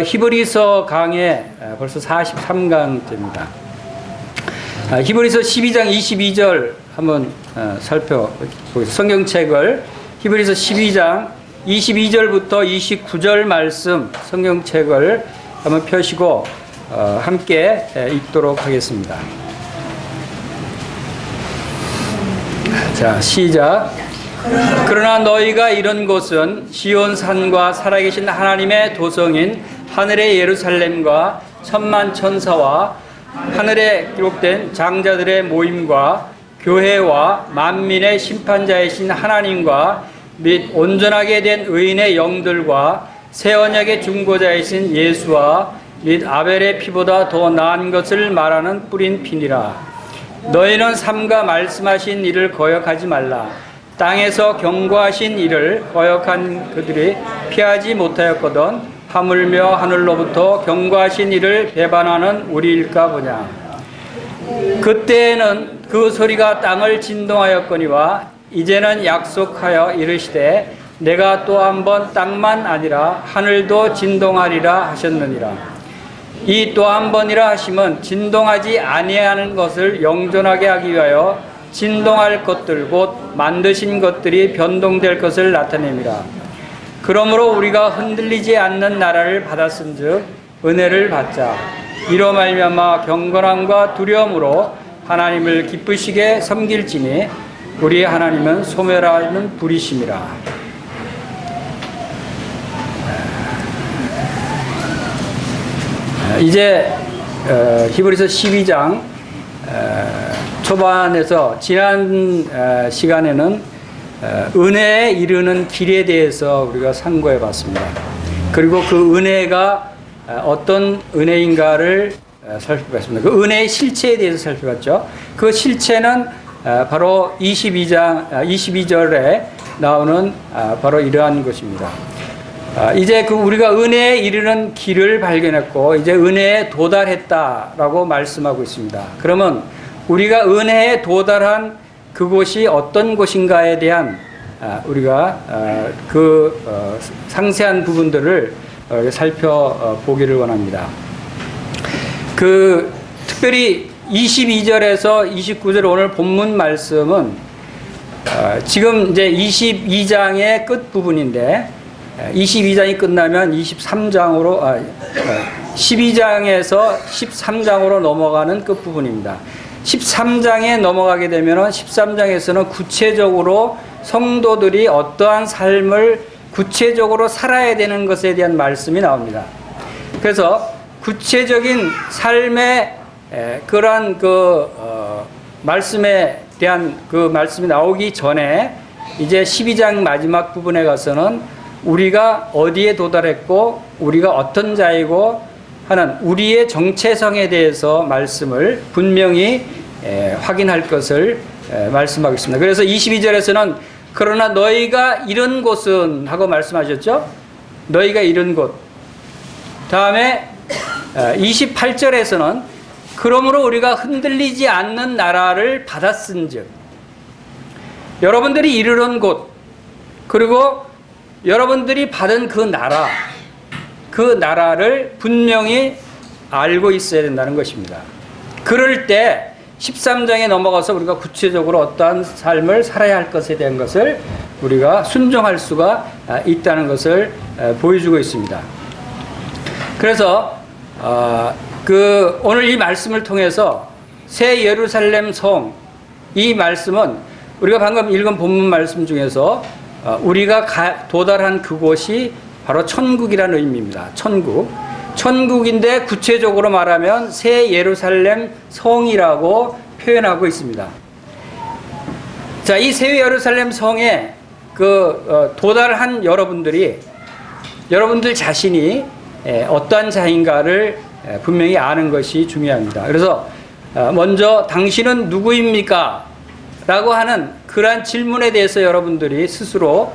히브리서 강의 벌써 43강째입니다. 히브리서 12장 22절 한번 살펴보겠습니다. 성경책을 히브리서 12장 22절부터 29절 말씀 성경책을 한번 펴시고 함께 읽도록 하겠습니다. 자, 시작. 그러나 너희가 이런 곳은 시온산과 살아계신 하나님의 도성인 하늘의 예루살렘과 천만 천사와 하늘에 기록된 장자들의 모임과 교회와 만민의 심판자이신 하나님과 및 온전하게 된 의인의 영들과 새 언약의 중보자이신 예수와 및 아벨의 피보다 더 나은 것을 말하는 뿌린 피니라. 너희는 삼가 말씀하신 일을 거역하지 말라. 땅에서 경고하신 일을 거역한 그들이 피하지 못하였거든 하물며 하늘로부터 경고하신 일을 배반하는 우리일까 보냐. 그때에는 그 소리가 땅을 진동하였거니와 이제는 약속하여 이르시되 내가 또 한 번 땅만 아니라 하늘도 진동하리라 하셨느니라. 이 또 한 번이라 하심은 진동하지 아니하는 것을 영존하게 하기 위하여 진동할 것들 곧 만드신 것들이 변동될 것을 나타냅니다. 그러므로 우리가 흔들리지 않는 나라를 받았은즉 은혜를 받자. 이로 말미암아 경건함과 두려움으로 하나님을 기쁘시게 섬길지니 우리 하나님은 소멸하는 불이심이라. 이제 히브리서 12장 초반에서 지난 시간에는 은혜에 이르는 길에 대해서 우리가 상고해 봤습니다. 그리고 그 은혜가 어떤 은혜인가를 살펴봤습니다. 그 은혜의 실체에 대해서 살펴봤죠. 그 실체는 바로 22절에 나오는 바로 이러한 것입니다. 이제 우리가 은혜에 이르는 길을 발견했고 이제 은혜에 도달했다라고 말씀하고 있습니다. 그러면 우리가 은혜에 도달한 그곳이 어떤 곳인가에 대한 우리가 상세한 부분들을 살펴보기를 원합니다. 특별히 22절에서 29절 오늘 본문 말씀은 지금 이제 22장의 끝 부분인데 22장이 끝나면 12장에서 13장으로 넘어가는 끝 부분입니다. 13장에 넘어가게 되면 13장에서는 구체적으로 성도들이 어떠한 삶을 구체적으로 살아야 되는 것에 대한 말씀이 나옵니다. 그래서 구체적인 삶의 그러한 말씀에 대한 그 말씀이 나오기 전에 이제 12장 마지막 부분에 가서는 우리가 어디에 도달했고 우리가 어떤 자이고 하는 우리의 정체성에 대해서 말씀을 분명히 확인할 것을 말씀하고 있습니다. 그래서 22절에서는 그러나 너희가 이런 곳은 하고 말씀하셨죠. 너희가 이런 곳. 다음에 28절에서는 그러므로 우리가 흔들리지 않는 나라를 받았은즉 여러분들이 이르는 곳 그리고 여러분들이 받은 그 나라를 분명히 알고 있어야 된다는 것입니다. 그럴 때 13장에 넘어가서 우리가 구체적으로 어떠한 삶을 살아야 할 것에 대한 것을 우리가 순종할 수가 있다는 것을 보여주고 있습니다. 그래서 오늘 이 말씀을 통해서 새 예루살렘 성, 이 말씀은 우리가 방금 읽은 본문 말씀 중에서 우리가 도달한 그곳이 바로 천국이라는 의미입니다. 천국인데 구체적으로 말하면 새 예루살렘 성이라고 표현하고 있습니다. 자, 이 새 예루살렘 성에 도달한 여러분들 자신이 어떠한 자인가를 분명히 아는 것이 중요합니다. 그래서 먼저 당신은 누구입니까? 라고 하는 그러한 질문에 대해서 여러분들이 스스로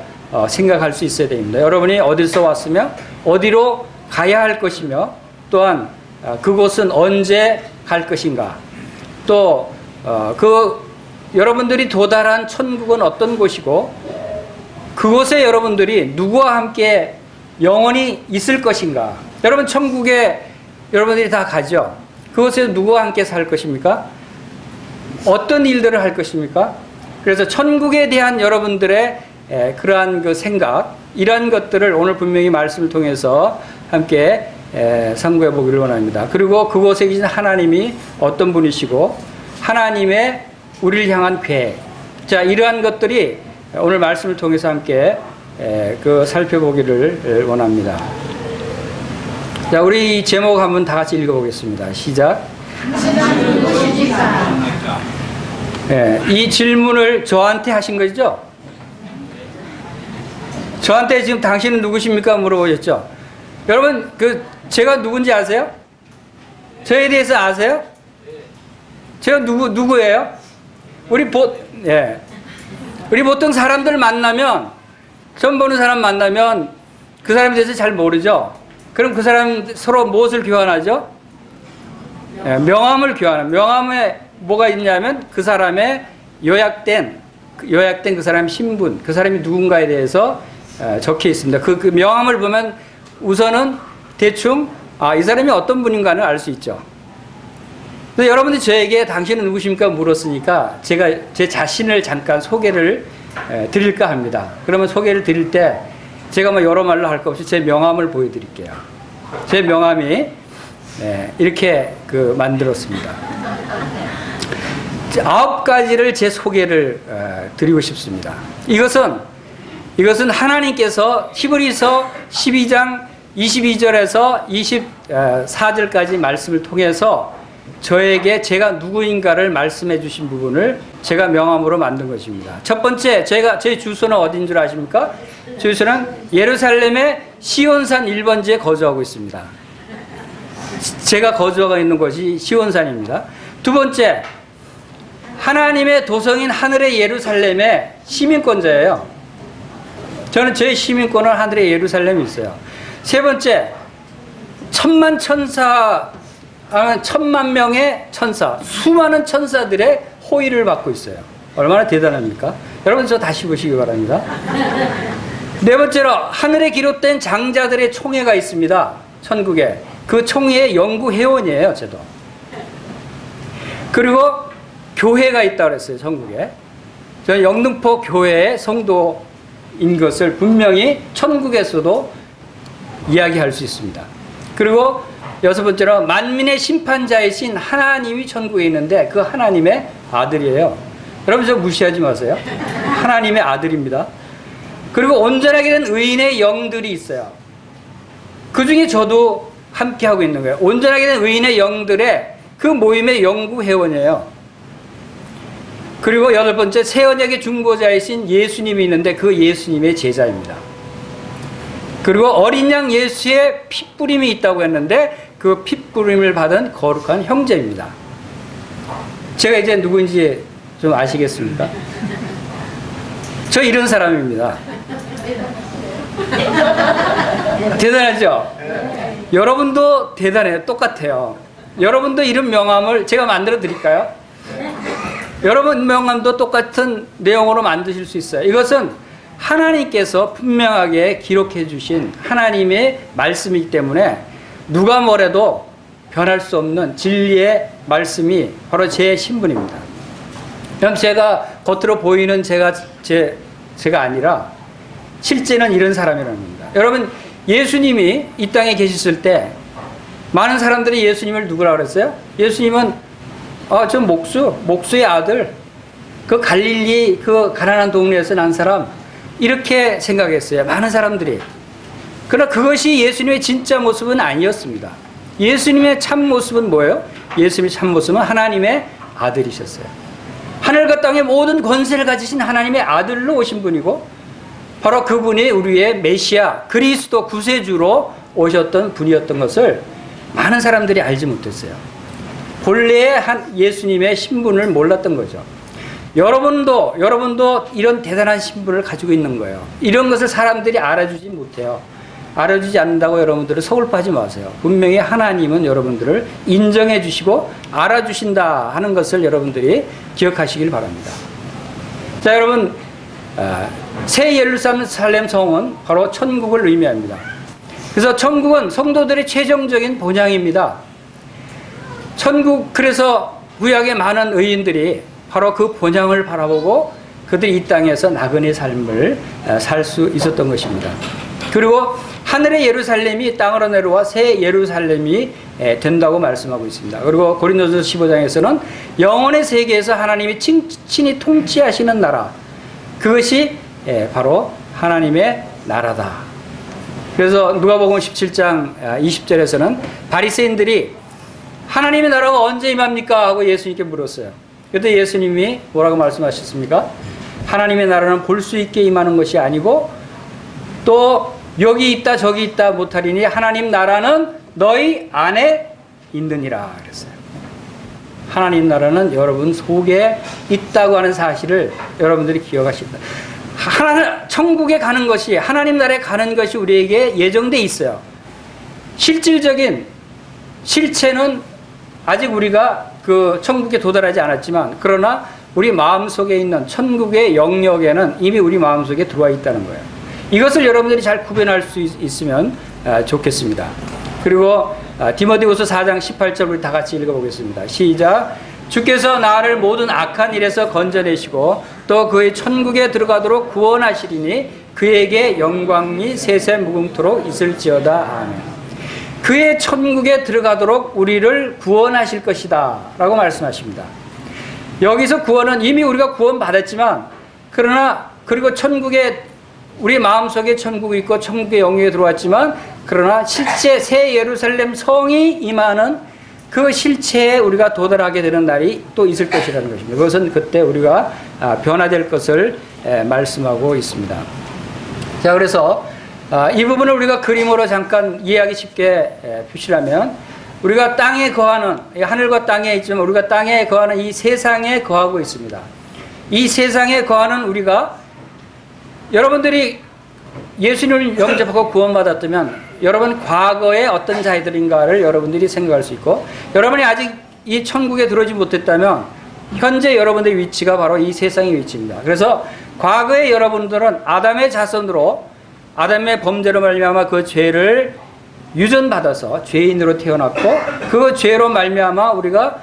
생각할 수 있어야 됩니다. 여러분이 어디서 왔으며 어디로 가야 할 것이며 또한 그곳은 언제 갈 것인가, 또 여러분들이 도달한 천국은 어떤 곳이고 그곳에 여러분들이 누구와 함께 영원히 있을 것인가, 여러분 천국에 여러분들이 다 가죠. 그곳에서 누구와 함께 살 것입니까? 어떤 일들을 할 것입니까? 그래서 천국에 대한 여러분들의 그러한 그 생각, 이러한 것들을 오늘 분명히 말씀을 통해서 함께 상고해 보기를 원합니다. 그리고 그곳에 계신 하나님이 어떤 분이시고 하나님의 우리를 향한 계획, 자, 이러한 것들이 오늘 말씀을 통해서 함께 그 살펴보기를 원합니다. 자, 우리 이 제목 한번 다 같이 읽어보겠습니다. 시작. 이 질문을 저한테 하신 거죠? 저한테 지금 당신은 누구십니까? 물어보셨죠? 여러분, 제가 누군지 아세요? 저에 대해서 아세요? 제가 누구예요? 우리 보통 사람들 만나면, 처음 보는 사람 만나면 그 사람에 대해서 잘 모르죠? 그럼 그 사람 서로 무엇을 교환하죠? 명함을 교환합니다. 명함에 뭐가 있냐면 그 사람의 요약된 그 사람의 신분, 그 사람이 누군가에 대해서 적혀 있습니다. 그 명함을 보면 우선은 대충 이 사람이 어떤 분인가는 알 수 있죠. 근데 여러분들이 저에게 당신은 누구십니까? 물었으니까 제가 제 자신을 잠깐 소개를 드릴까 합니다. 그러면 소개를 드릴 때 제가 뭐 여러 말로 할 것 없이 제 명함을 보여드릴게요. 제 명함이 이렇게 만들었습니다. 9가지를 제 소개를 드리고 싶습니다. 이것은 하나님께서 히브리서 12장 22절에서 24절까지 말씀을 통해서 저에게 제가 누구인가를 말씀해 주신 부분을 제가 명함으로 만든 것입니다. 첫 번째, 제 주소는 어딘 줄 아십니까? 주소는 예루살렘의 시온산 1번지에 거주하고 있습니다. 제가 거주하고 있는 곳이 시온산입니다. 두 번째, 하나님의 도성인 하늘의 예루살렘의 시민권자예요. 저는 제 시민권은 하늘의 예루살렘에 있어요. 세 번째, 천만 명의 천사, 수많은 천사들의 호의를 받고 있어요. 얼마나 대단합니까? 여러분, 저 다시 보시기 바랍니다. 네 번째로, 하늘에 기록된 장자들의 총회가 있습니다. 천국에. 그 총회의 연구회원이에요, 저도. 그리고 교회가 있다고 그랬어요, 천국에. 저는 영등포 교회의 성도인 것을 분명히 천국에서도 이야기할 수 있습니다. 그리고 여섯 번째로, 만민의 심판자이신 하나님이 천국에 있는데 그 하나님의 아들이에요. 여러분, 저 무시하지 마세요. 하나님의 아들입니다. 그리고 온전하게 된 의인의 영들이 있어요. 그 중에 저도 함께하고 있는 거예요. 온전하게 된 의인의 영들의 그 모임의 연구회원이에요. 그리고 여덟 번째, 새 언약의 중보자이신 예수님이 있는데 그 예수님의 제자입니다. 그리고 어린 양 예수의 핏부림이 있다고 했는데 그 핏부림을 받은 거룩한 형제입니다. 제가 이제 누구인지 좀 아시겠습니까? 저 이런 사람입니다. 대단하죠? 여러분도 대단해요. 똑같아요. 여러분도 이런 명함을 제가 만들어 드릴까요? 여러분 명함도 똑같은 내용으로 만드실 수 있어요. 이것은 하나님께서 분명하게 기록해 주신 하나님의 말씀이기 때문에 누가 뭐래도 변할 수 없는 진리의 말씀이 바로 제 신분입니다. 그럼 제가 겉으로 보이는 제가 아니라 실제는 이런 사람이라는 겁니다. 여러분, 예수님이 이 땅에 계셨을 때 많은 사람들이 예수님을 누구라고 그랬어요? 예수님은 저 목수의 아들, 그 갈릴리 그 가난한 동네에서 난 사람, 이렇게 생각했어요. 많은 사람들이. 그러나 그것이 예수님의 진짜 모습은 아니었습니다. 예수님의 참 모습은 뭐예요? 예수님의 참 모습은 하나님의 아들이셨어요. 하늘과 땅의 모든 권세를 가지신 하나님의 아들로 오신 분이고, 바로 그분이 우리의 메시아, 그리스도 구세주로 오셨던 분이었던 것을 많은 사람들이 알지 못했어요. 본래의 예수님의 신분을 몰랐던 거죠. 여러분도 이런 대단한 신분을 가지고 있는 거예요. 이런 것을 사람들이 알아주지 못해요. 알아주지 않는다고 여러분들은 서글퍼하지 마세요. 분명히 하나님은 여러분들을 인정해 주시고 알아주신다 하는 것을 여러분들이 기억하시길 바랍니다. 자, 여러분, 새 예루살렘 성은 바로 천국을 의미합니다. 그래서 천국은 성도들의 최종적인 본향입니다. 천국, 그래서 구약의 많은 의인들이 바로 그 본향을 바라보고 그들이 이 땅에서 나그네 삶을 살 수 있었던 것입니다. 그리고 하늘의 예루살렘이 땅으로 내려와 새 예루살렘이 된다고 말씀하고 있습니다. 그리고 고린도전서 15장에서는 영혼의 세계에서 하나님이 친히 통치하시는 나라, 그것이 바로 하나님의 나라다. 그래서 누가복음 17장 20절에서는 바리새인들이 하나님의 나라가 언제 임합니까? 하고 예수님께 물었어요. 그때 예수님이 뭐라고 말씀하셨습니까? 하나님의 나라는 볼 수 있게 임하는 것이 아니고 또 여기 있다 저기 있다 못하리니 하나님 나라는 너희 안에 있느니라 그랬어요. 하나님 나라는 여러분 속에 있다고 하는 사실을 여러분들이 기억하십니다. 천국에 가는 것이, 하나님 나라에 가는 것이 우리에게 예정돼 있어요. 실질적인 실체는 아직 우리가 그 천국에 도달하지 않았지만, 그러나 우리 마음속에 있는 천국의 영역에는 이미 우리 마음속에 들어와 있다는 거예요. 이것을 여러분들이 잘 구별할 수 있으면 좋겠습니다. 그리고 디모데후서 4장 18절 우리 다 같이 읽어보겠습니다. 시작. 주께서 나를 모든 악한 일에서 건져내시고 또 그의 천국에 들어가도록 구원하시리니 그에게 영광이 세세 무궁토록 있을지어다. 아멘. 그의 천국에 들어가도록 우리를 구원하실 것이다 라고 말씀하십니다. 여기서 구원은 이미 우리가 구원받았지만, 그러나 그리고 천국에 우리 마음속에 천국이 있고 천국의 영역에 들어왔지만, 그러나 실제 새 예루살렘 성이 임하는 그 실체에 우리가 도달하게 되는 날이 또 있을 것이라는 것입니다. 그것은 그때 우리가 변화될 것을 말씀하고 있습니다. 자, 그래서 이 부분을 우리가 그림으로 잠깐 이해하기 쉽게 표시하면, 우리가 땅에 거하는, 하늘과 땅에 있지만 우리가 땅에 거하는 이 세상에 거하고 있습니다. 이 세상에 거하는 우리가, 여러분들이 예수님을 영접하고 구원받았다면 여러분 과거에 어떤 자들인가를 여러분들이 생각할 수 있고, 여러분이 아직 이 천국에 들어오지 못했다면 현재 여러분들의 위치가 바로 이 세상의 위치입니다. 그래서 과거에 여러분들은 아담의 자손으로, 아담의 범죄로 말미암아 그 죄를 유전받아서 죄인으로 태어났고, 그 죄로 말미암아 우리가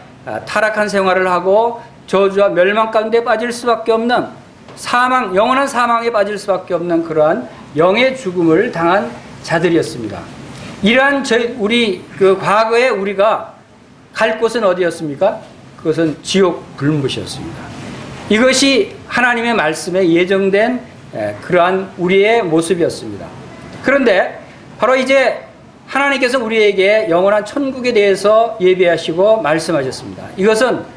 타락한 생활을 하고 저주와 멸망 가운데 빠질 수밖에 없는 사망, 영원한 사망에 빠질 수밖에 없는 그러한 영의 죽음을 당한 자들이었습니다. 이러한 우리 그 과거에 우리가 갈 곳은 어디였습니까? 그것은 지옥 불못이었습니다. 이것이 하나님의 말씀에 예정된 그러한 우리의 모습이었습니다. 그런데 바로 이제 하나님께서 우리에게 영원한 천국에 대해서 예비하시고 말씀하셨습니다. 이것은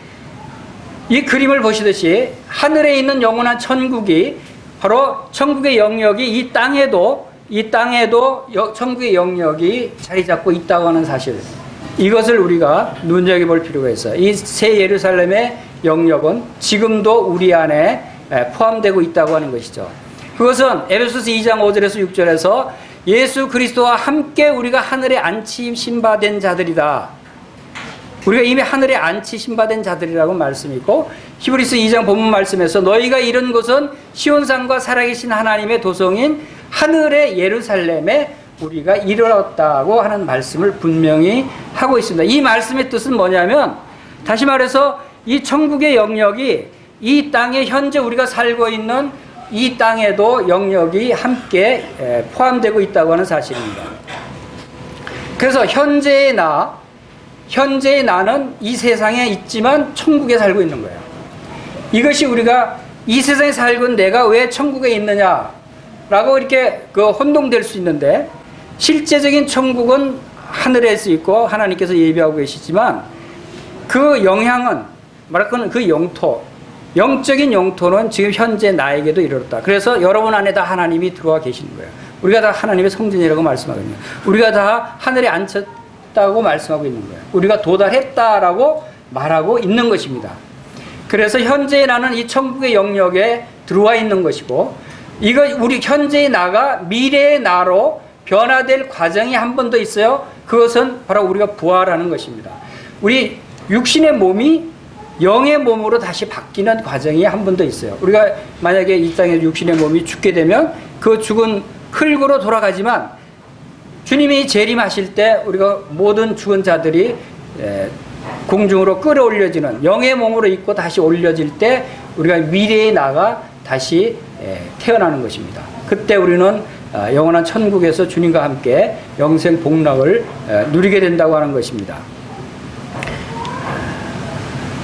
이 그림을 보시듯이 하늘에 있는 영원한 천국이 바로 천국의 영역이 이 땅에도 천국의 영역이 자리 잡고 있다고 하는 사실, 이것을 우리가 눈여겨볼 필요가 있어요. 이 새 예루살렘의 영역은 지금도 우리 안에 포함되고 있다고 하는 것이죠. 그것은 에베소서 2장 5절에서 6절에서 예수 그리스도와 함께 우리가 하늘에 안치심 받은 자들이다. 우리가 이미 하늘에 안치심 받은 자들이라고 말씀이 있고, 히브리서 2장 본문 말씀에서 너희가 이른 곳은 시온산과 살아계신 하나님의 도성인 하늘의 예루살렘에 우리가 이르렀다고 하는 말씀을 분명히 하고 있습니다. 이 말씀의 뜻은 뭐냐면, 다시 말해서 이 천국의 영역이 이 땅에 현재 우리가 살고 있는 이 땅에도 영역이 함께 포함되고 있다고 하는 사실입니다. 그래서 현재의 나는 이 세상에 있지만 천국에 살고 있는 거예요. 이것이 우리가 이 세상에 살고 있는 내가 왜 천국에 있느냐라고 이렇게 혼동될 수 있는데, 실제적인 천국은 하늘에서 있고 하나님께서 예비하고 계시지만 그 영향은, 말하자면 그 영토, 영적인 영토는 지금 현재 나에게도 이르렀다. 그래서 여러분 안에 다 하나님이 들어와 계시는 거예요. 우리가 다 하나님의 성전이라고 말씀하거든요. 우리가 다 하늘에 앉혔다고 말씀하고 있는 거예요. 우리가 도달했다라고 말하고 있는 것입니다. 그래서 현재 나는 이 천국의 영역에 들어와 있는 것이고, 이거 우리 현재의 나가 미래의 나로 변화될 과정이 한 번 더 있어요. 그것은 바로 우리가 부활하는 것입니다. 우리 육신의 몸이 영의 몸으로 다시 바뀌는 과정이 한 번 더 있어요. 우리가 만약에 이 땅에 육신의 몸이 죽게 되면 그 죽은 흙으로 돌아가지만 주님이 재림하실 때 우리가 모든 죽은 자들이 공중으로 끌어올려지는 영의 몸으로 있고 다시 올려질 때 우리가 미래에 나가 다시 태어나는 것입니다. 그때 우리는 영원한 천국에서 주님과 함께 영생 복락을 누리게 된다고 하는 것입니다.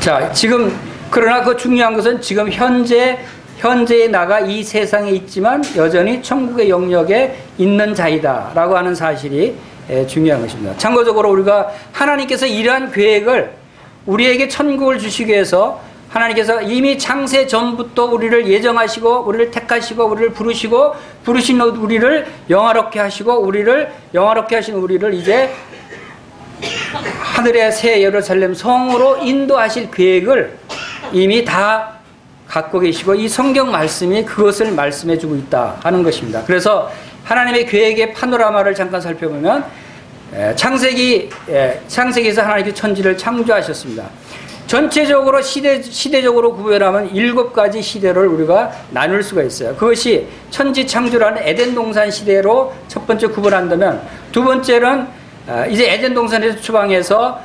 자, 지금 그러나 그 중요한 것은 지금 현재의 나가 이 세상에 있지만 여전히 천국의 영역에 있는 자이다 라고 하는 사실이 중요한 것입니다. 참고적으로 우리가 하나님께서 이러한 계획을 우리에게 천국을 주시기 위해서 하나님께서 이미 창세 전부터 우리를 예정하시고 우리를 택하시고 우리를 부르신 우리를 영화롭게 하시고 우리를 영화롭게 하신 우리를 이제 하늘의 새 예루살렘 성으로 인도하실 계획을 이미 다 갖고 계시고 이 성경 말씀이 그것을 말씀해 주고 있다 하는 것입니다. 그래서 하나님의 계획의 파노라마를 잠깐 살펴보면 창세기에서 하나님께서 천지를 창조하셨습니다. 전체적으로 시대적으로 구별하면 7가지 시대를 우리가 나눌 수가 있어요. 그것이 천지 창조라는 에덴 동산 시대로 첫 번째 구분한다면, 두 번째는 이제 에덴 동산에서 추방해서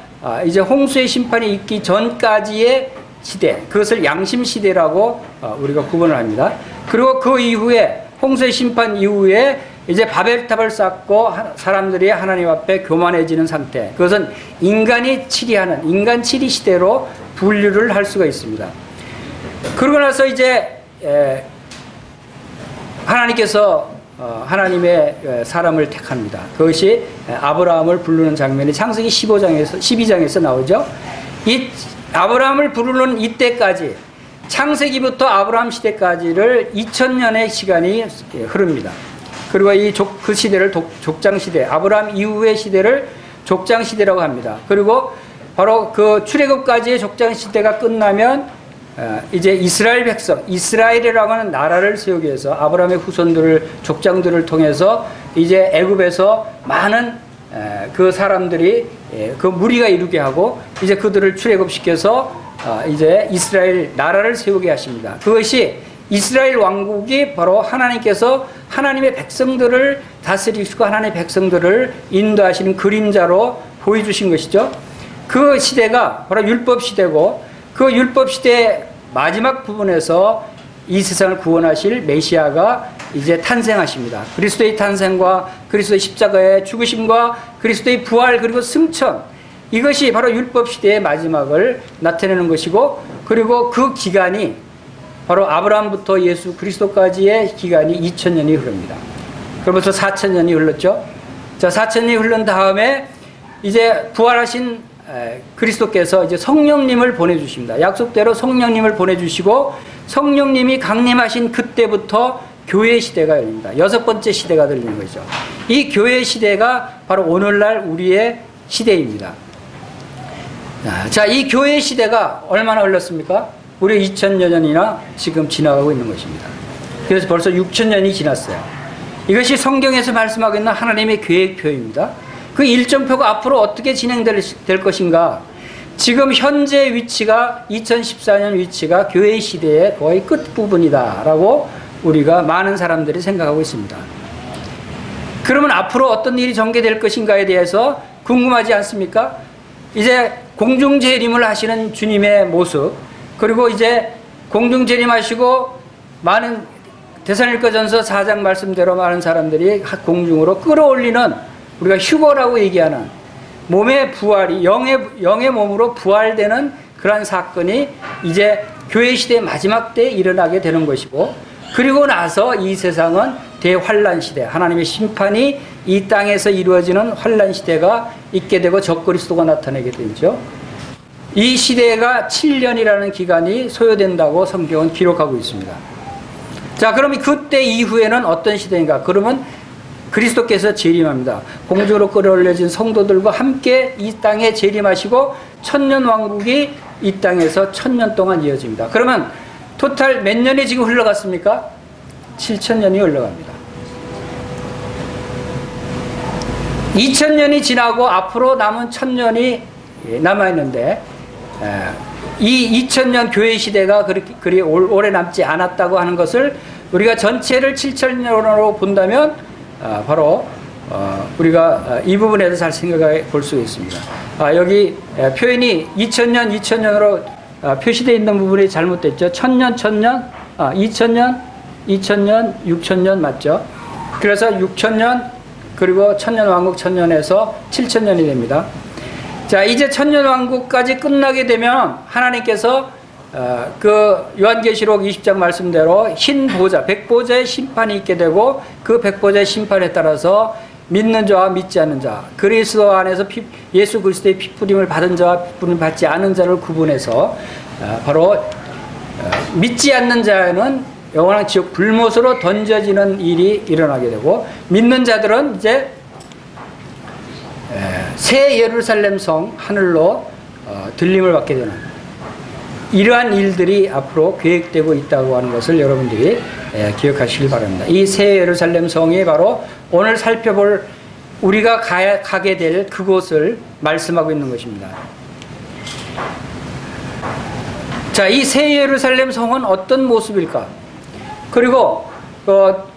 이제 홍수의 심판이 있기 전까지의 시대, 그것을 양심 시대라고 우리가 구분을 합니다. 그리고 그 이후에 홍수의 심판 이후에 이제 바벨탑을 쌓고 사람들이 하나님 앞에 교만해지는 상태, 그것은 인간이 치리하는 인간 치리 시대로 분류를 할 수가 있습니다. 그러고 나서 이제 하나님께서 하나님의 사람을 택합니다. 그것이 아브라함을 부르는 장면이 창세기 12장에서 나오죠. 이 아브라함을 부르는 이때까지, 창세기부터 아브라함 시대까지를 2000년의 시간이 흐릅니다. 그리고 그 시대를 족장시대, 아브라함 이후의 시대를 족장시대라고 합니다. 그리고 바로 그 출애굽까지의 족장시대가 끝나면 이제 이스라엘 백성, 이스라엘이라고 하는 나라를 세우기 위해서 아브라함의 후손들을, 족장들을 통해서 이제 애굽에서 많은 그 사람들이 그 무리가 이루게 하고 이제 그들을 출애굽시켜서 이제 이스라엘 나라를 세우게 하십니다. 그것이 이스라엘 왕국이 바로 하나님께서 하나님의 백성들을 다스리시고 하나님의 백성들을 인도하시는 그림자로 보여주신 것이죠. 그 시대가 바로 율법 시대고, 그 율법 시대의 마지막 부분에서 이 세상을 구원하실 메시아가 이제 탄생하십니다. 그리스도의 탄생과 그리스도의 십자가의 죽으심과 그리스도의 부활 그리고 승천, 이것이 바로 율법 시대의 마지막을 나타내는 것이고, 그리고 그 기간이 바로 아브라함부터 예수 그리스도까지의 기간이 2000년이 흐릅니다. 그로부터 4000년이 흘렀죠. 자, 4000년이 흐른 다음에 이제 부활하신 그리스도께서 이제 성령님을 보내주십니다. 약속대로 성령님을 보내주시고 성령님이 강림하신 그때부터 교회 시대가 열립니다. 6번째 시대가 열리는 거죠. 이 교회 시대가 바로 오늘날 우리의 시대입니다. 자, 이 교회 시대가 얼마나 흘렀습니까? 무려 2000여 년이나 지금 지나가고 있는 것입니다. 그래서 벌써 6000년이 지났어요. 이것이 성경에서 말씀하고 있는 하나님의 계획표입니다. 그 일정표가 앞으로 어떻게 진행될 것인가. 지금 현재 위치가 2014년 위치가 교회 시대의 거의 끝부분이다 라고 우리가 많은 사람들이 생각하고 있습니다. 그러면 앞으로 어떤 일이 전개될 것인가에 대해서 궁금하지 않습니까? 이제 공중재림을 하시는 주님의 모습, 그리고 이제 공중재림하시고 많은 데살로니가전서 4장 말씀대로 많은 사람들이 공중으로 끌어올리는, 우리가 휴거라고 얘기하는 몸의 부활이 영의 몸으로 부활되는 그러한 사건이 이제 교회 시대의 마지막 때에 일어나게 되는 것이고, 그리고 나서 이 세상은 대환란 시대, 하나님의 심판이 이 땅에서 이루어지는 환란 시대가 있게 되고 적그리스도가 나타나게 되죠. 이 시대가 7년이라는 기간이 소요된다고 성경은 기록하고 있습니다. 자, 그러면 그때 이후에는 어떤 시대인가? 그러면 그리스도께서 재림합니다. 공중으로 끌어올려진 성도들과 함께 이 땅에 재림하시고 천년 왕국이 이 땅에서 1000년 동안 이어집니다. 그러면 토탈 몇 년이 지금 흘러갔습니까? 7000년이 흘러갑니다. 2000년이 지나고 앞으로 남은 1000년이 남아있는데, 이 2000년 교회 시대가 그리 오래 남지 않았다고 하는 것을 우리가 전체를 7000년으로 본다면 바로 우리가 이 부분에서 잘 생각해 볼 수 있습니다. 여기 표현이 2000년으로 표시되어 있는 부분이 잘못됐죠. 1000년, 2000년, 6000년 맞죠? 그래서 6000년 그리고 천년왕국 1000년에서 7000년이 됩니다. 자, 이제 천년왕국까지 끝나게 되면 하나님께서 그 요한계시록 20장 말씀대로 흰 보좌, 백보좌의 심판이 있게 되고 그 백보좌의 심판에 따라서 믿는 자와 믿지 않는 자, 그리스도 안에서 예수 그리스도의 피뿌림을 받은 자와 피뿌림을 받지 않은 자를 구분해서 바로 믿지 않는 자는 영원한 지옥 불못으로 던져지는 일이 일어나게 되고, 믿는 자들은 이제 새 예루살렘 성 하늘로 들림을 받게 되는 이러한 일들이 앞으로 계획되고 있다고 하는 것을 여러분들이 기억하시길 바랍니다. 이 새 예루살렘 성이 바로 오늘 살펴볼 우리가 가게 될 그곳을 말씀하고 있는 것입니다. 자, 이 새 예루살렘 성은 어떤 모습일까? 그리고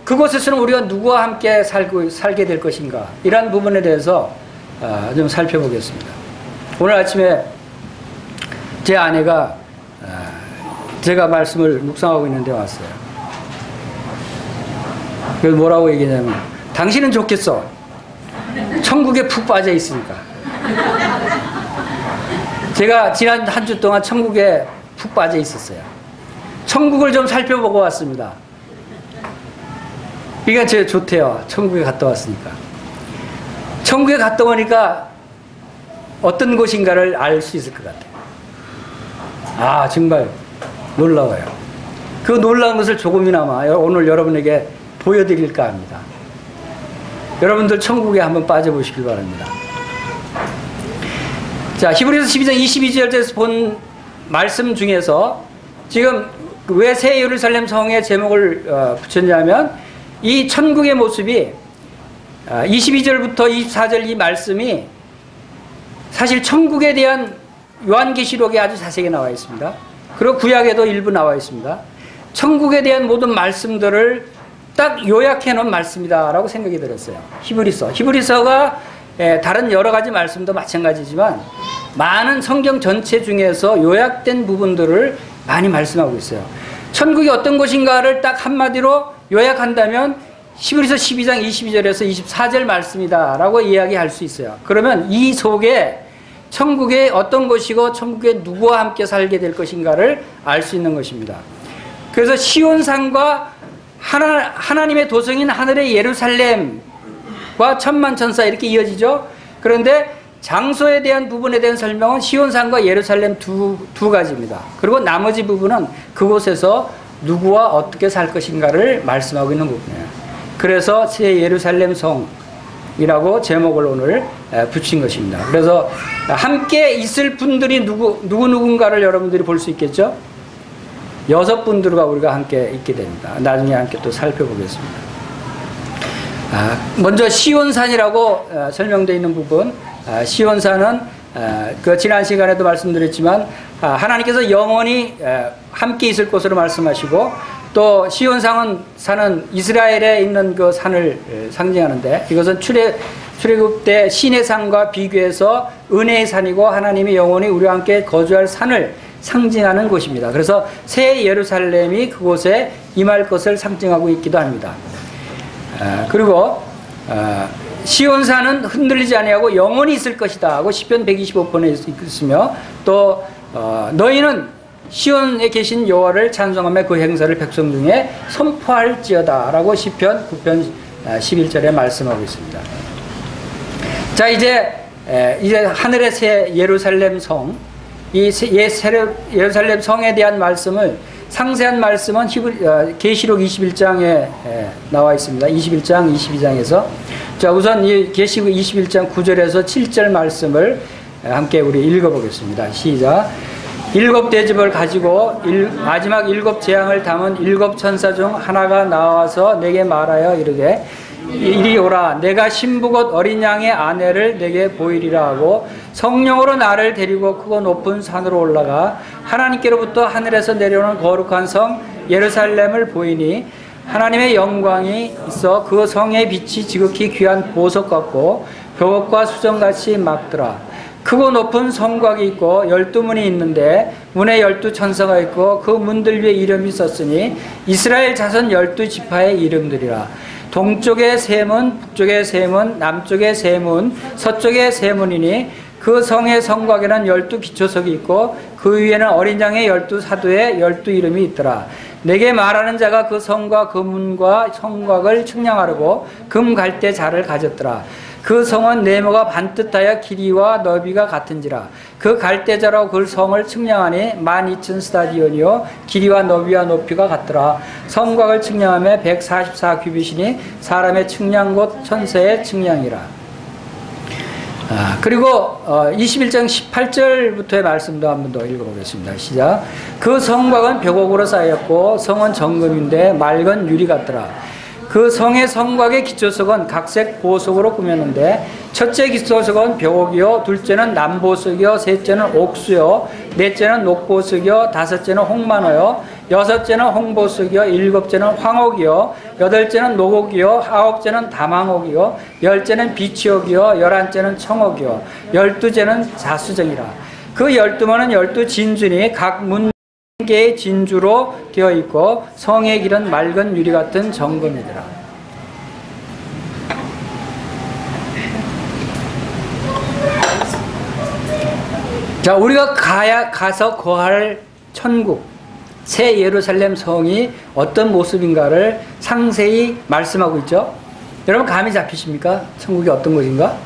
그곳에서는 우리가 누구와 함께 살게 될 것인가? 이러한 부분에 대해서 좀 살펴보겠습니다. 오늘 아침에 제 아내가 제가 말씀을 묵상하고 있는데 왔어요. 그래서 뭐라고 얘기냐면, 당신은 좋겠어. 천국에 푹 빠져 있으니까. 제가 지난 한 주 동안 천국에 푹 빠져 있었어요. 천국을 좀 살펴보고 왔습니다. 그러니까 제가 좋대요. 천국에 갔다 왔으니까. 천국에 갔다 오니까 어떤 곳인가를 알 수 있을 것 같아요. 아, 정말 놀라워요. 그 놀라운 것을 조금이나마 오늘 여러분에게 보여드릴까 합니다. 여러분들 천국에 한번 빠져보시길 바랍니다. 자, 히브리서 12장 22절에서 본 말씀 중에서 지금 왜 새 예루살렘 성의 제목을 붙였냐면, 이 천국의 모습이 22절부터 24절 이 말씀이 사실 천국에 대한 요한계시록에 아주 자세하게 나와 있습니다. 그리고 구약에도 일부 나와 있습니다. 천국에 대한 모든 말씀들을 딱 요약해 놓은 말씀이다라고 생각이 들었어요. 히브리서가 다른 여러 가지 말씀도 마찬가지지만 많은 성경 전체 중에서 요약된 부분들을 많이 말씀하고 있어요. 천국이 어떤 곳인가를 딱 한마디로 요약한다면 히브리서 12장 22절에서 24절 말씀이다 라고 이야기할 수 있어요. 그러면 이 속에 천국에 어떤 곳이고 천국에 누구와 함께 살게 될 것인가를 알 수 있는 것입니다. 그래서 시온산과 하나님의 도성인 하늘의 예루살렘과 천만천사 이렇게 이어지죠. 그런데 장소에 대한 부분에 대한 설명은 시온산과 예루살렘 두 가지입니다. 그리고 나머지 부분은 그곳에서 누구와 어떻게 살 것인가를 말씀하고 있는 부분이에요. 그래서 새 예루살렘 성이라고 제목을 오늘 붙인 것입니다. 그래서 함께 있을 분들이 누군가를 여러분들이 볼 수 있겠죠? 6분들과 우리가 함께 있게 됩니다. 나중에 함께 또 살펴보겠습니다. 먼저 시온산이라고 설명되어 있는 부분, 시온산은 그 지난 시간에도 말씀드렸지만 하나님께서 영원히 함께 있을 곳으로 말씀하시고, 또 시온산은 이스라엘에 있는 그 산을 상징하는데, 이것은 출애굽 때 신의 산과 비교해서 은혜의 산이고 하나님이 영원히 우리와 함께 거주할 산을 상징하는 곳입니다. 그래서 새 예루살렘이 그곳에 임할 것을 상징하고 있기도 합니다. 그리고 시온산은 흔들리지 아니하고 영원히 있을 것이다 하고 시편 125편에 있으며, 또 너희는 시온에 계신 여호와를 찬송하며 그 행사를 백성 중에 선포할지어다 라고 시편 9편 11절에 말씀하고 있습니다. 자, 이제 하늘의 새 예루살렘 성, 이 예루살렘 성에 대한 말씀을, 상세한 말씀은 계시록 21장에 나와 있습니다. 21장, 22장에서. 자, 우선 이 계시록 21장 9절에서 7절 말씀을 함께 우리 읽어보겠습니다. 시작. 7 대접을 가지고 마지막 7 재앙을 담은 7 천사 중 하나가 나와서 내게 말하여 이르되, 이리 오라, 내가 신부곧 어린 양의 아내를 내게 보이리라 하고 성령으로 나를 데리고 크고 높은 산으로 올라가 하나님께로부터 하늘에서 내려오는 거룩한 성 예루살렘을 보이니, 하나님의 영광이 있어 그 성의 빛이 지극히 귀한 보석 같고 벽옥과 수정같이 막더라. 크고 높은 성곽이 있고 12문이 있는데 문에 12천사가 있고 그 문들 위에 이름이 썼으니 이스라엘 자손 12지파의 이름들이라. 동쪽에 세 문, 북쪽에 세 문, 남쪽에 세 문, 서쪽에 세 문이니 그 성의 성곽에는 12기초석이 있고 그 위에는 어린 양의 12사도의 12이름이 있더라. 내게 말하는 자가 그 성과 그 문과 성곽을 측량하려고 금 갈대 자를 가졌더라. 그 성은 네모가 반듯하여 길이와 너비가 같은지라. 그 갈대자로 그 성을 측량하니 12,000스타디온이요 길이와 너비와 높이가 같더라. 성곽을 측량하며 144규빗이니 사람의 측량 곧 천사의 측량이라. 그리고 21장 18절부터의 말씀도 한 번 더 읽어보겠습니다. 시작. 그 성곽은 벽옥으로 쌓였고 성은 정금인데 맑은 유리 같더라. 그 성의 성곽의 기초석은 각색 보석으로 꾸몄는데 첫째 기초석은 벽옥이요 둘째는 남보석이요 셋째는 옥수요 넷째는 녹보석이요 다섯째는 홍만호요 여섯째는 홍보석이요 일곱째는 황옥이요 여덟째는 녹옥이요 아홉째는 담황옥이요 열째는 비치옥이요 열한째는 청옥이요 열두째는 자수정이라. 그 12문은 12진주니 각 문 개의 진주로 되어 있고 성의 길은 맑은 유리 같은 정금이더라. 자, 우리가 가서 거할 천국 새 예루살렘 성이 어떤 모습인가를 상세히 말씀하고 있죠. 여러분 감이 잡히십니까? 천국이 어떤 곳인가?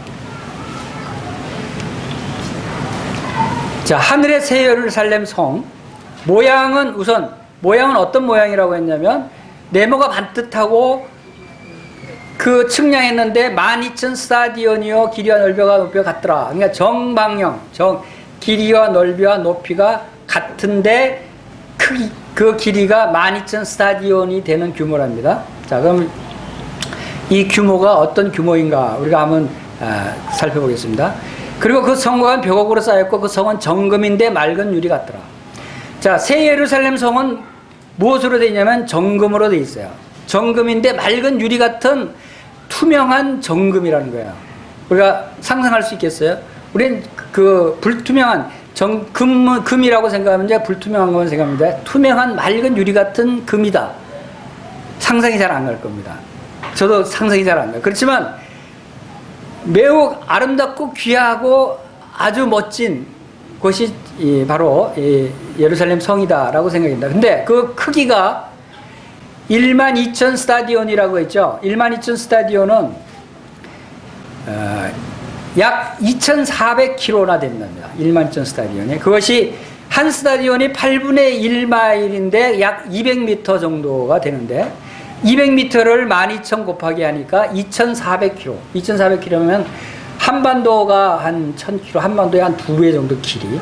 자, 하늘의 새 예루살렘 성 모양은 어떤 모양이라고 했냐면 네모가 반듯하고 그 측량했는데 12,000스타디온이요 길이와 넓이와 높이가 같더라. 그러니까 정방형 길이와 넓이와 높이가 같은데 그 길이가 12,000스타디온이 되는 규모랍니다. 자, 그럼 이 규모가 어떤 규모인가 우리가 한번 살펴보겠습니다. 그리고 그 성곽은 벽옥으로 쌓였고 그 성은 정금인데 맑은 유리 같더라. 자, 새 예루살렘 성은 무엇으로 되어 있냐면 정금으로 되어 있어요. 정금인데 맑은 유리 같은 투명한 정금이라는 거예요. 우리가 상상할 수 있겠어요? 우리는 그 불투명한 금이라고 생각하면 이제 불투명한 것만 생각합니다. 투명한 맑은 유리 같은 금이다. 상상이 잘 안 갈 겁니다. 저도 상상이 잘 안 가요. 그렇지만 매우 아름답고 귀하고 아주 멋진 곳이 바로 예루살렘 성이다라고 생각합니다. 근데 그 크기가 12,000 스타디온이라고 했죠. 12,000 스타디온은 약 2,400km나 된답니다. 12,000 스타디온이. 그것이 한 스타디온이 8분의 1마일인데 약 200m 정도가 되는데 200m를 12,000 곱하기 하니까 2,400km. 2,400km면 한반도가 한 1,000km, 한반도의 한 2배 정도 길이.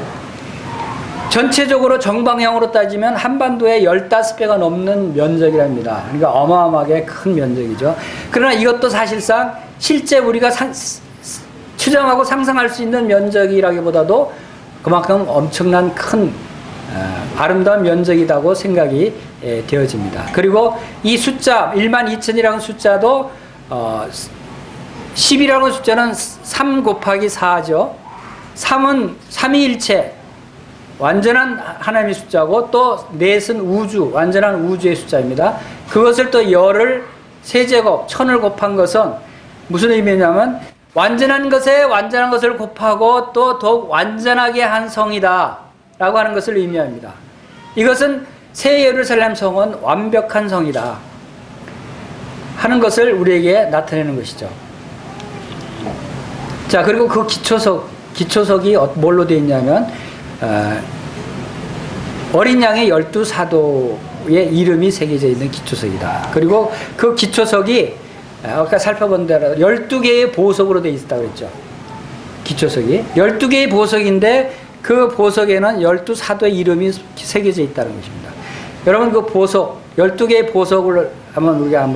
전체적으로 정방향으로 따지면 한반도의 15배가 넘는 면적이랍니다. 그러니까 어마어마하게 큰 면적이죠. 그러나 이것도 사실상 실제 우리가 추정하고 상상할 수 있는 면적이라기보다도 그만큼 엄청난 큰 아름다운 면적이라고 생각이 되어집니다. 그리고 이 숫자 12,000이라는 숫자도 10이라는 숫자는 3 곱하기 4죠. 3은 삼위일체 완전한 하나님의 숫자고 또 넷은 우주 완전한 우주의 숫자입니다. 그것을 또 열을 세제곱 1000을 곱한 것은 무슨 의미냐면 완전한 것에 완전한 것을 곱하고 또 더욱 완전하게 한 성이다 라고 하는 것을 의미합니다. 이것은 새 예루살렘 성은 완벽한 성이다 하는 것을 우리에게 나타내는 것이죠. 자, 그리고 그 기초석이 뭘로 되어 있냐면 어린 양의 12사도의 이름이 새겨져 있는 기초석이다. 그리고 그 기초석이 아까 살펴본 대로 12개의 보석으로 되어 있다고 그랬죠. 기초석이 12개의 보석인데 그 보석에는 12사도의 이름이 새겨져 있다는 것입니다. 여러분 그 보석 12개의 보석을 우리가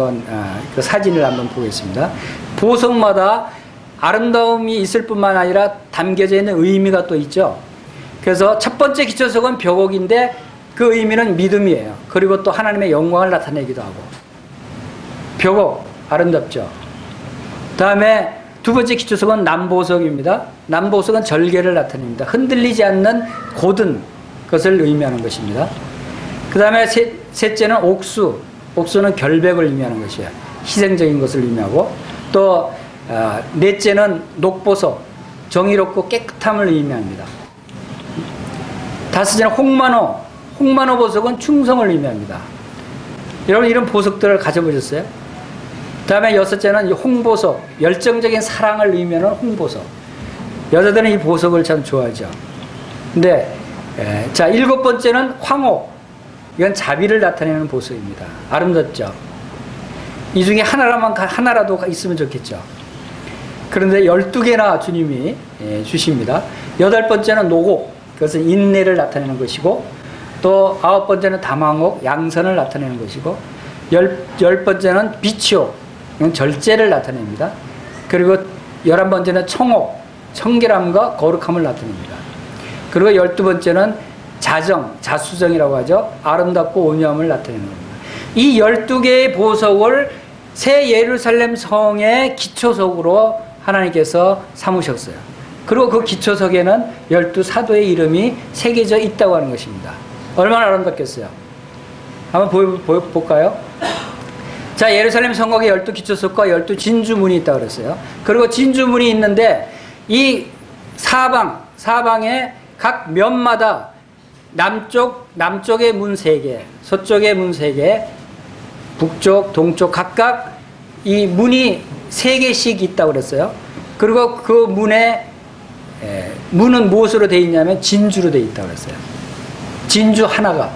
그 사진을 한번 보겠습니다. 보석마다 아름다움이 있을 뿐만 아니라 담겨져 있는 의미가 또 있죠. 그래서 첫 번째 기초석은 벽옥인데 그 의미는 믿음이에요. 그리고 또 하나님의 영광을 나타내기도 하고 벽옥 아름답죠. 다음에 두 번째 기초석은 남보석입니다. 남보석은 절개를 나타냅니다. 흔들리지 않는 고든 것을 의미하는 것입니다. 그 다음에 셋째는 옥수. 옥수는 결백을 의미하는 것이에요. 희생적인 것을 의미하고, 또 넷째는 녹보석. 정의롭고 깨끗함을 의미합니다. 다섯째는 홍만호. 홍만호 보석은 충성을 의미합니다. 여러분 이런 보석들을 가져보셨어요? 그 다음에 여섯째는 홍보석. 열정적인 사랑을 의미하는 홍보석. 여자들은 이 보석을 참 좋아하죠. 근데 자, 일곱 번째는 황옥. 이건 자비를 나타내는 보석입니다. 아름답죠. 이 중에 하나라도 있으면 좋겠죠. 그런데 12개나 주님이 주십니다. 여덟 번째는 노곡. 그것은 인내를 나타내는 것이고, 또 아홉 번째는 담황옥. 양선을 나타내는 것이고, 열 번째는 비치옥. 이건 절제를 나타냅니다. 그리고 11번째는 청옥. 청결함과 거룩함을 나타냅니다. 그리고 12번째는 자정, 자수정이라고 하죠. 아름답고 온유함을 나타내는 겁니다. 이 12개의 보석을 새 예루살렘 성의 기초석으로 하나님께서 삼으셨어요. 그리고 그 기초석에는 12사도의 이름이 새겨져 있다고 하는 것입니다. 얼마나 아름답겠어요. 한번 볼까요? 자, 예루살렘 성곽에 12기초석과 12진주문이 있다고 그랬어요. 그리고 진주문이 있는데 이 사방에 각 면마다 남쪽의 문 3개, 서쪽의 문 3개, 북쪽, 동쪽 각각 이 문이 3개씩 있다고 그랬어요. 그리고 그 문은 무엇으로 되어 있냐면 진주로 되어 있다고 그랬어요. 진주 하나가.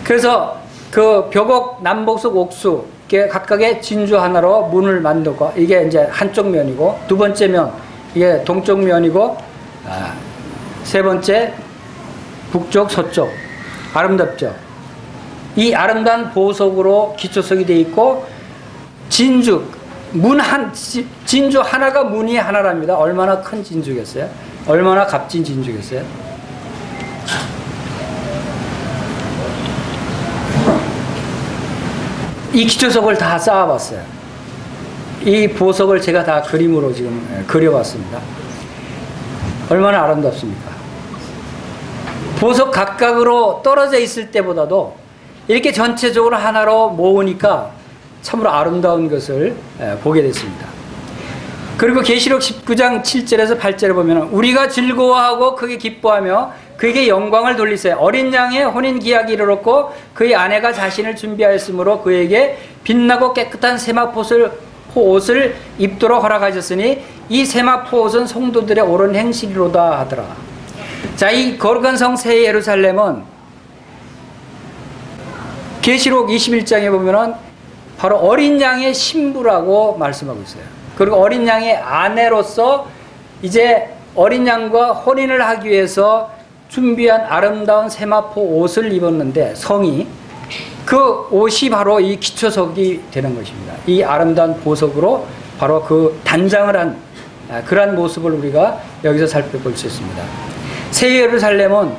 그래서 그 벽옥, 남보석, 옥수 각각의 진주 하나로 문을 만들고, 이게 이제 한쪽 면이고, 두 번째 면 이게 동쪽 면이고, 세 번째 북쪽, 서쪽. 아름답죠. 이 아름다운 보석으로 기초석이 되어 있고, 진주 하나가 문이 하나랍니다. 얼마나 큰 진주겠어요? 얼마나 값진 진주겠어요? 이 기초석을 다 쌓아봤어요. 이 보석을 제가 다 그림으로 지금 그려봤습니다. 얼마나 아름답습니까? 보석 각각으로 떨어져 있을 때보다도 이렇게 전체적으로 하나로 모으니까 참으로 아름다운 것을 보게 됐습니다. 그리고 계시록 19장 7절에서 8절에 보면 우리가 즐거워하고 크게 기뻐하며 그에게 영광을 돌리세요. 어린 양의 혼인 기약이 이르렀고 그의 아내가 자신을 준비하였으므로 그에게 빛나고 깨끗한 세마포 옷을 입도록 허락하셨으니 이 세마포 옷은 성도들의 옳은 행실이로다 하더라. 자, 이 거룩한 성 새 예루살렘은 계시록 21장에 보면은 바로 어린 양의 신부라고 말씀하고 있어요. 그리고 어린 양의 아내로서 이제 어린 양과 혼인을 하기 위해서 준비한 아름다운 세마포 옷을 입었는데, 성이 그 옷이 바로 이 기초석이 되는 것입니다. 이 아름다운 보석으로 바로 그 단장을 한 그러한 모습을 우리가 여기서 살펴볼 수 있습니다. 새 예루살렘은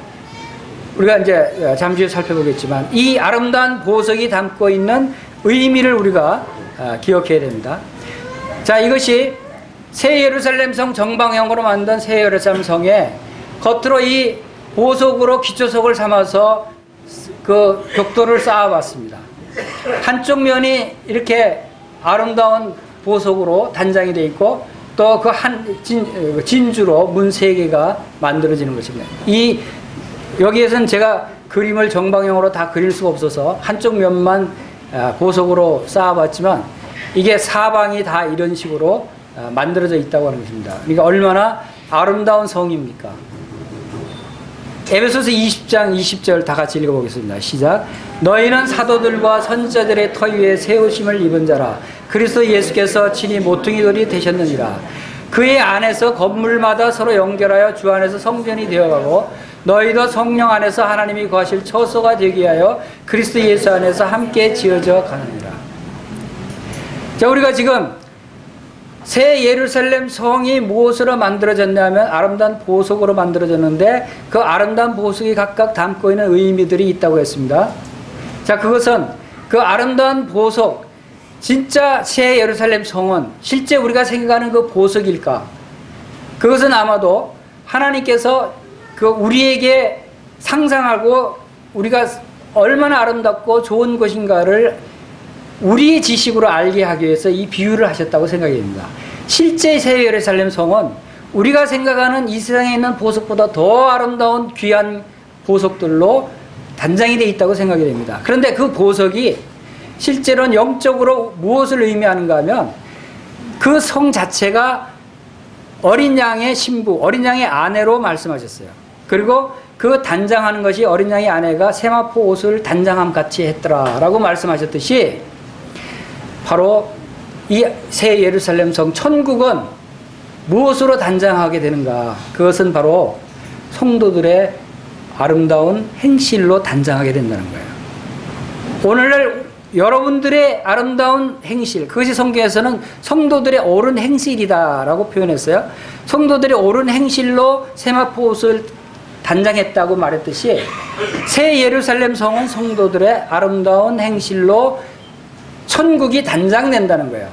우리가 이제 잠시 후에 살펴보겠지만 이 아름다운 보석이 담고 있는 의미를 우리가 기억해야 됩니다. 자, 이것이 새 예루살렘 성 정방형으로 만든 새 예루살렘 성에 겉으로 이 보석으로 기초석을 삼아서 그 벽돌을 쌓아봤습니다. 한쪽 면이 이렇게 아름다운 보석으로 단장이 되어 있고, 또 그 진주로 문 3개가 만들어지는 것입니다. 여기에서는 제가 그림을 정방형으로 다 그릴 수가 없어서 한쪽 면만 보석으로 쌓아봤지만 이게 사방이 다 이런 식으로 만들어져 있다고 하는 것입니다. 그러니까 얼마나 아름다운 성입니까? 에베소서 20장 20절 다 같이 읽어보겠습니다. 시작. 너희는 사도들과 선지자들의 터 위에 세우심을 입은 자라. 그리스도 예수께서 친히 모퉁이 돌이 되셨느니라. 그의 안에서 건물마다 서로 연결하여 주 안에서 성전이 되어가고 너희도 성령 안에서 하나님이 거하실 처소가 되게 하여 그리스도 예수 안에서 함께 지어져 가느니라. 자, 우리가 지금 새 예루살렘 성이 무엇으로 만들어졌냐면 아름다운 보석으로 만들어졌는데, 그 아름다운 보석이 각각 담고 있는 의미들이 있다고 했습니다. 자, 그것은 그 아름다운 보석, 진짜 새 예루살렘 성은 실제 우리가 생각하는 그 보석일까? 그것은 아마도 하나님께서 그 우리에게 상상하고 우리가 얼마나 아름답고 좋은 것인가를 우리의 지식으로 알게 하기 위해서 이 비유를 하셨다고 생각이 됩니다. 실제 새 예루살렘 성은 우리가 생각하는 이 세상에 있는 보석보다 더 아름다운 귀한 보석들로 단장이 되어 있다고 생각이 됩니다. 그런데 그 보석이 실제로는 영적으로 무엇을 의미하는가 하면 그 성 자체가 어린 양의 신부, 어린 양의 아내로 말씀하셨어요. 그리고 그 단장하는 것이 어린 양의 아내가 세마포 옷을 단장함 같이 했더라라고 말씀하셨듯이 바로 이 새 예루살렘 성 천국은 무엇으로 단장하게 되는가? 그것은 바로 성도들의 아름다운 행실로 단장하게 된다는 거예요. 오늘날 여러분들의 아름다운 행실, 그것이 성경에서는 성도들의 옳은 행실이다라고 표현했어요. 성도들의 옳은 행실로 세마포 옷을 단장했다고 말했듯이 새 예루살렘 성은 성도들의 아름다운 행실로 천국이 단장된다는 거예요.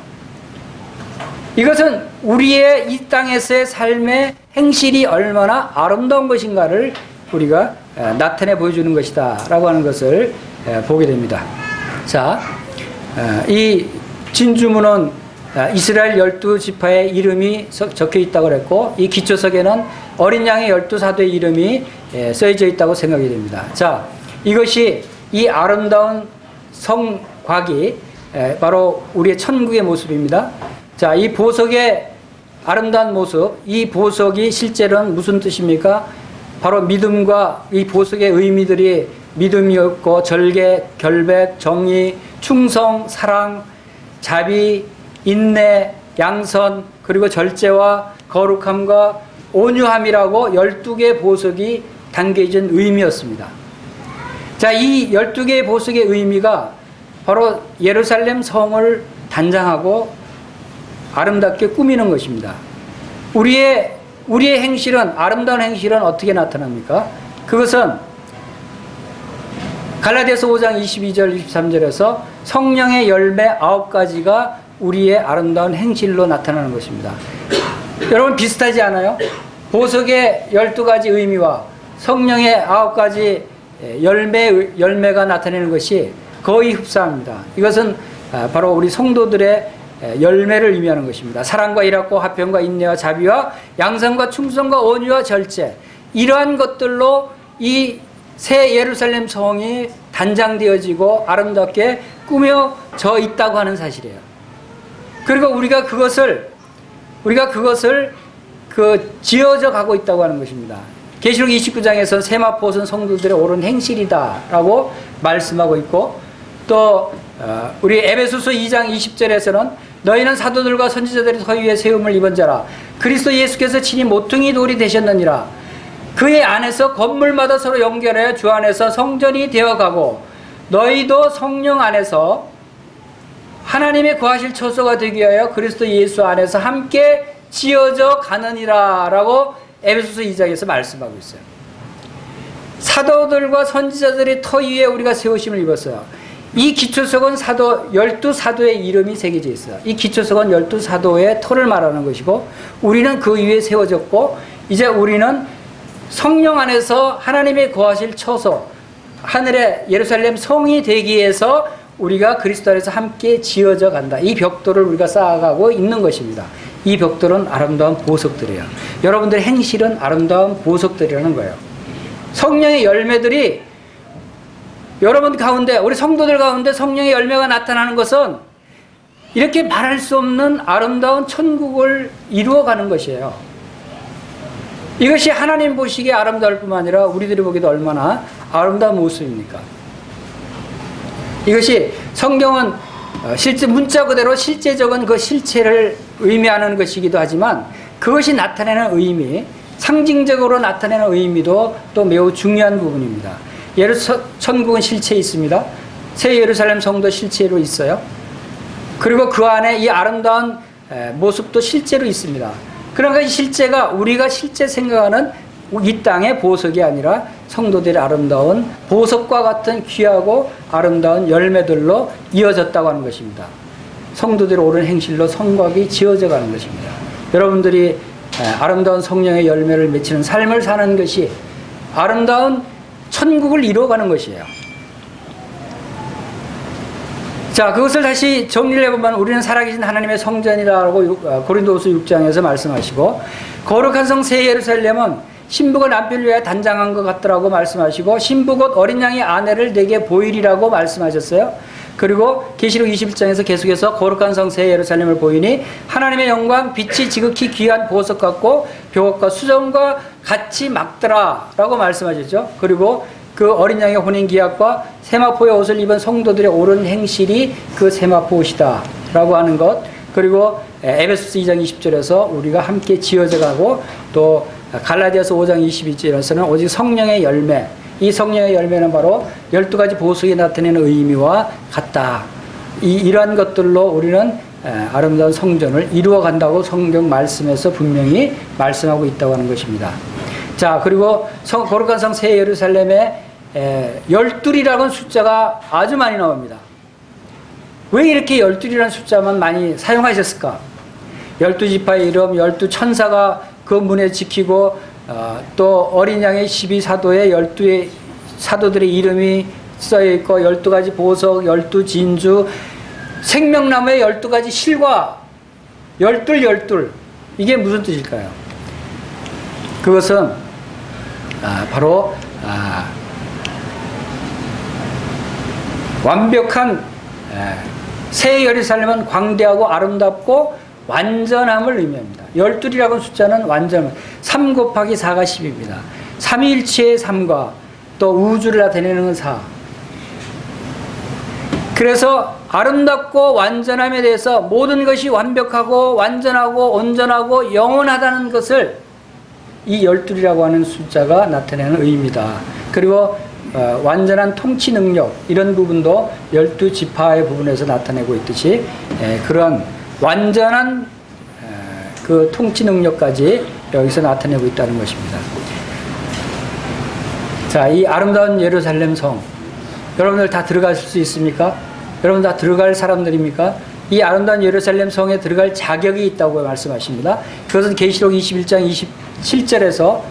이것은 우리의 이 땅에서의 삶의 행실이 얼마나 아름다운 것인가를 우리가 나타내 보여주는 것이다 라고 하는 것을 보게 됩니다. 자, 이 진주문은 이스라엘 12지파의 이름이 적혀 있다고 그랬고 이 기초석에는 어린 양의 12사도의 이름이 써져 있다고 생각이 됩니다. 자, 이것이 이 아름다운 성곽이 바로 우리의 천국의 모습입니다. 자, 이 보석의 아름다운 모습, 이 보석이 실제로는 무슨 뜻입니까? 바로 믿음과 이 보석의 의미들이 믿음이었고 절개, 결백, 정의, 충성, 사랑, 자비, 인내, 양선, 그리고 절제와 거룩함과 온유함이라고 12개의 보석이 담겨진 의미였습니다. 자, 이 12개의 보석의 의미가 바로 예루살렘 성을 단장하고 아름답게 꾸미는 것입니다. 우리의 행실은, 아름다운 행실은 어떻게 나타납니까? 그것은 갈라디아서 5장 22절 23절에서 성령의 열매 9가지가 우리의 아름다운 행실로 나타나는 것입니다. 여러분 비슷하지 않아요? 보석의 12가지 의미와 성령의 9가지 열매가 나타내는 것이 거의 흡사합니다. 이것은 바로 우리 성도들의 열매를 의미하는 것입니다. 사랑과 일합과 화평과 인내와 자비와 양선과 충성과 온유와 절제, 이러한 것들로 이 새 예루살렘 성이 단장되어지고 아름답게 꾸며져 있다고 하는 사실이에요. 그리고 우리가 그것을 지어져 가고 있다고 하는 것입니다. 계시록 29장에서 세마포 옷은 성도들의 옳은 행실이다라고 말씀하고 있고, 또 우리 에베소서 2장 20절에서는 너희는 사도들과 선지자들의 서위에 세움을 입은 자라, 그리스도 예수께서 친히 모퉁이 돌이 되셨느니라. 그의 안에서 건물마다 서로 연결하여 주 안에서 성전이 되어가고 너희도 성령 안에서 하나님의 거하실 처소가 되기 위하여 그리스도 예수 안에서 함께 지어져 가느니라 라고 에베소서 2장에서 말씀하고 있어요. 사도들과 선지자들의 터 위에 우리가 세우심을 입었어요. 이 기초석은 12사도의 이름이 새겨져 있어요. 이 기초석은 12사도의 터를 말하는 것이고, 우리는 그 위에 세워졌고, 이제 우리는 성령 안에서 하나님의 거하실 처소, 하늘의 예루살렘 성이 되기 위해서 우리가 그리스도 안에서 함께 지어져 간다. 이 벽돌을 우리가 쌓아가고 있는 것입니다. 이 벽돌은 아름다운 보석들이에요. 여러분들의 행실은 아름다운 보석들이라는 거예요. 성령의 열매들이 여러분 가운데, 우리 성도들 가운데 성령의 열매가 나타나는 것은 이렇게 말할 수 없는 아름다운 천국을 이루어가는 것이에요. 이것이 하나님 보시기에 아름다울 뿐만 아니라 우리들이 보기에도 얼마나 아름다운 모습입니까? 이것이 성경은 실제 문자 그대로 실제적인 그 실체를 의미하는 것이기도 하지만, 그것이 나타내는 의미, 상징적으로 나타내는 의미도 또 매우 중요한 부분입니다. 천국은 실체에 있습니다. 새 예루살렘 성도 실체로 있어요. 그리고 그 안에 이 아름다운 모습도 실제로 있습니다. 그러니까 이 실제가 우리가 실제 생각하는 이 땅의 보석이 아니라 성도들의 아름다운 보석과 같은 귀하고 아름다운 열매들로 이어졌다고 하는 것입니다. 성도들의 옳은 행실로 성곽이 지어져 가는 것입니다. 여러분들이 아름다운 성령의 열매를 맺히는 삶을 사는 것이 아름다운 천국을 이루어가는 것이에요. 자, 그것을 다시 정리를 해보면 우리는 살아계신 하나님의 성전이라고 고린도후서 6장에서 말씀하시고, 거룩한 성 새 예루살렘은 신부가 남편을 위하여 단장한 것 같더라고 말씀하시고, 신부 곧 어린 양이 아내를 내게 보이리라고 말씀하셨어요. 그리고 계시록 21장에서 계속해서 거룩한 성 새 예루살렘을 보이니 하나님의 영광 빛이 지극히 귀한 보석 같고 벽과 수정과 같이 막더라 라고 말씀하셨죠. 그리고 그 어린 양의 혼인 기약과 세마포의 옷을 입은 성도들의 옳은 행실이 그 세마포 옷이다 라고 하는 것, 그리고 에베소서 2장 20절에서 우리가 함께 지어져 가고, 또 갈라디아서 5장 22절에서는 오직 성령의 열매, 이 성령의 열매는 바로 12가지 보석이 나타내는 의미와 같다. 이러한 것들로 우리는 아름다운 성전을 이루어 간다고 성경 말씀에서 분명히 말씀하고 있다고 하는 것입니다. 자, 그리고 거룩한 성 새 예루살렘에 12이라는 숫자가 아주 많이 나옵니다. 왜 이렇게 12이라는 숫자만 많이 사용하셨을까? 12지파의 이름, 12천사가 그 문에 지키고, 또 어린 양의 12사도에 12의 사도들의 이름이 써있고, 12가지 보석, 12진주, 생명나무의 12가지 실과, 12 이게 무슨 뜻일까요? 그것은 바로 완벽한 새 예루살렘은 광대하고 아름답고 완전함을 의미합니다. 12이라는 숫자는 완전, 3 곱하기 4가 10입니다. 삼위일체의 3과 또 우주를 나타내는 4. 그래서 아름답고 완전함에 대해서 모든 것이 완벽하고 완전하고 온전하고 영원하다는 것을 이 12이라고 하는 숫자가 나타내는 의미다. 그리고 완전한 통치 능력, 이런 부분도 12지파의 부분에서 나타내고 있듯이 그런 완전한 그 통치 능력까지 여기서 나타내고 있다는 것입니다. 자, 이 아름다운 예루살렘 성, 여러분들 다 들어가실 수 있습니까? 여러분 다 들어갈 사람들입니까? 이 아름다운 예루살렘 성에 들어갈 자격이 있다고 말씀하십니다. 그것은 계시록 21장 27절에서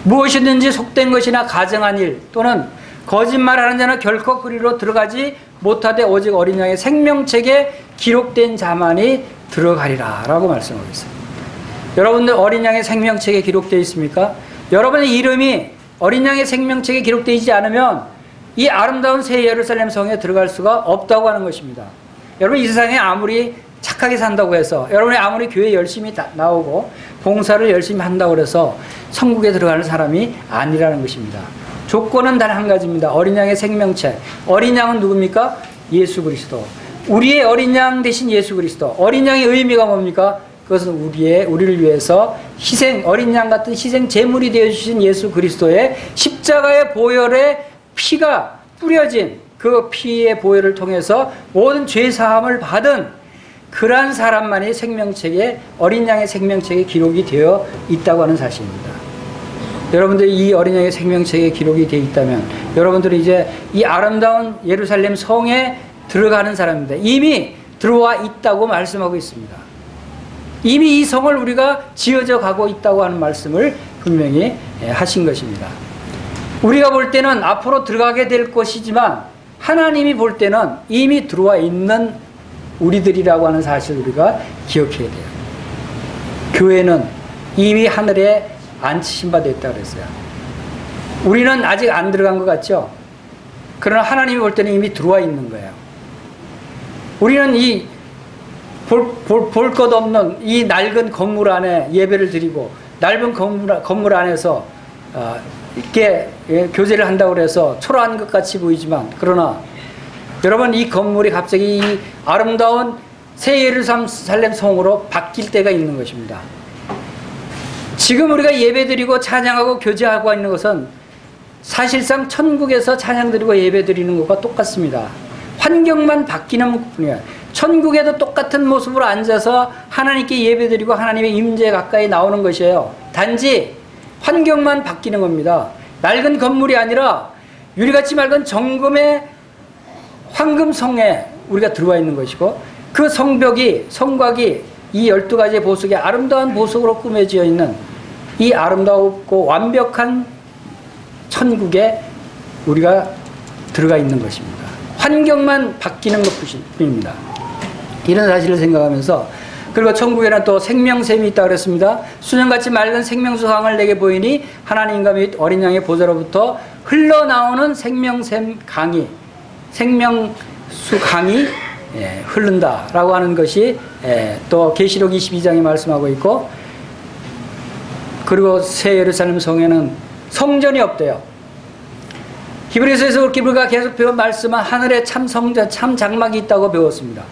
무엇이든지 속된 것이나 가정한 일 또는 거짓말하는 자는 결코 그리로 들어가지 못하되 오직 어린 양의 생명책에 기록된 자만이 들어가리라 라고 말씀하고 있어요. 여러분들 어린 양의 생명책에 기록되어 있습니까? 여러분의 이름이 어린 양의 생명책에 기록되어 있지 않으면 이 아름다운 새 예루살렘 성에 들어갈 수가 없다고 하는 것입니다. 여러분, 이 세상에 아무리 착하게 산다고 해서, 여러분이 아무리 교회 열심히 나오고 봉사를 열심히 한다고 해서 천국에 들어가는 사람이 아니라는 것입니다. 조건은 단 한 가지입니다. 어린 양의 생명책. 어린 양은 누굽니까? 예수 그리스도. 우리의 어린 양 대신 예수 그리스도. 어린 양의 의미가 뭡니까? 그것은 우리를 위해서 어린 양 같은 희생 제물이 되어주신 예수 그리스도의 십자가의 보혈의 피가 뿌려진 그 피의 보혈을 통해서 모든 죄 사함을 받은 그러한 사람만이 어린 양의 생명책에 기록이 되어 있다고 하는 사실입니다. 여러분들이 이 어린 양의 생명책에 기록이 되어 있다면 여러분들이 이제 이 아름다운 예루살렘 성에 들어가는 사람입니다. 이미 들어와 있다고 말씀하고 있습니다. 이미 이 성을 우리가 지어져 가고 있다고 하는 말씀을 분명히 하신 것입니다. 우리가 볼 때는 앞으로 들어가게 될 것이지만 하나님이 볼 때는 이미 들어와 있는 우리들이라고 하는 사실을 우리가 기억해야 돼요. 교회는 이미 하늘에 앉히신 바 됐다고 그랬어요. 우리는 아직 안 들어간 것 같죠? 그러나 하나님이 볼 때는 이미 들어와 있는 거예요. 우리는 이 볼 것 없는 이 낡은 건물 안에 예배를 드리고 넓은 건물 안에서 이렇게 교제를 한다고 해서 초라한 것 같이 보이지만, 그러나 여러분, 이 건물이 갑자기 이 아름다운 새 예루살렘 성으로 바뀔 때가 있는 것입니다. 지금 우리가 예배드리고 찬양하고 교제하고 있는 것은 사실상 천국에서 찬양드리고 예배드리는 것과 똑같습니다. 환경만 바뀌는 것뿐이에요. 천국에도 똑같은 모습으로 앉아서 하나님께 예배드리고 하나님의 임재 가까이 나오는 것이에요. 단지 환경만 바뀌는 겁니다. 낡은 건물이 아니라 유리같이 맑은 정금의 황금성에 우리가 들어와 있는 것이고, 그 성곽이 이 12가지의 보석이 아름다운 보석으로 꾸며져 있는 이 아름다웠고 완벽한 천국에 우리가 들어가 있는 것입니다. 환경만 바뀌는 것뿐입니다. 이런 사실을 생각하면서, 그리고 천국에는 또 생명샘이 있다고 그랬습니다. 수년같이 맑은 생명수 강을 내게 보이니 하나님과 및 어린 양의 보좌로부터 흘러나오는 생명수 강이 흐른다라고 하는 것이 또 계시록 22장에 말씀하고 있고, 그리고 새 예루살렘 성에는 성전이 없대요. 히브리서에서 우리가 계속 배운 말씀은 하늘에 참 성전, 참 장막이 있다고 배웠습니다.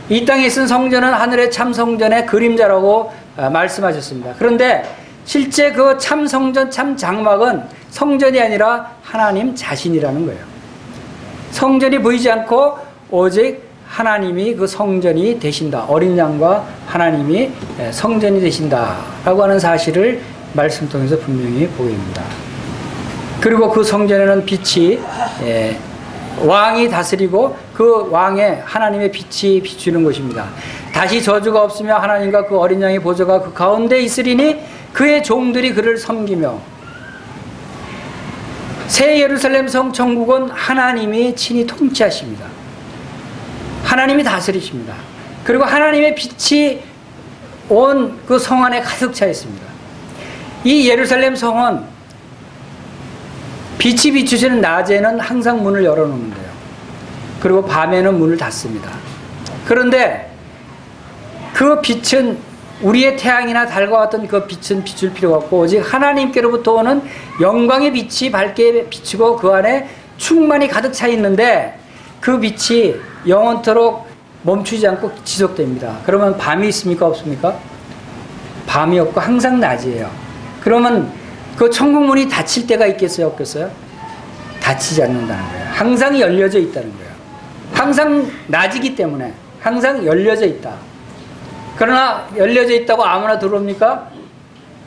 이 땅에 있은 성전은 하늘의 참 성전의 그림자라고 말씀하셨습니다. 그런데 실제 그 참 성전, 참 장막은 성전이 아니라 하나님 자신이라는 거예요. 성전이 보이지 않고 오직 하나님이 그 성전이 되신다. 어린 양과 하나님이 성전이 되신다라고 하는 사실을 말씀 통해서 분명히 보입니다. 그리고 그 성전에는 빛이 왕이 다스리고 그 왕의 하나님의 빛이 비추는 것입니다. 다시 저주가 없으며 하나님과 그 어린 양의 보좌가 그 가운데 있으리니 그의 종들이 그를 섬기며, 새 예루살렘 성 천국은 하나님이 친히 통치하십니다. 하나님이 다스리십니다. 그리고 하나님의 빛이 온 그 성 안에 가득 차 있습니다. 이 예루살렘 성은 빛이 비추시는 낮에는 항상 문을 열어놓는데요. 그리고 밤에는 문을 닫습니다. 그런데 그 빛은 우리의 태양이나 달과 같은 그 빛은 비출 필요가 없고 오직 하나님께로부터 오는 영광의 빛이 밝게 비추고 그 안에 충만히 가득 차 있는데 그 빛이 영원토록 멈추지 않고 지속됩니다. 그러면 밤이 있습니까? 없습니까? 밤이 없고 항상 낮이에요. 그러면 그 천국 문이 닫힐 때가 있겠어요? 없겠어요? 닫히지 않는다는 거예요. 항상 열려져 있다는 거예요. 항상 낮이기 때문에 항상 열려져 있다. 그러나 열려져 있다고 아무나 들어옵니까?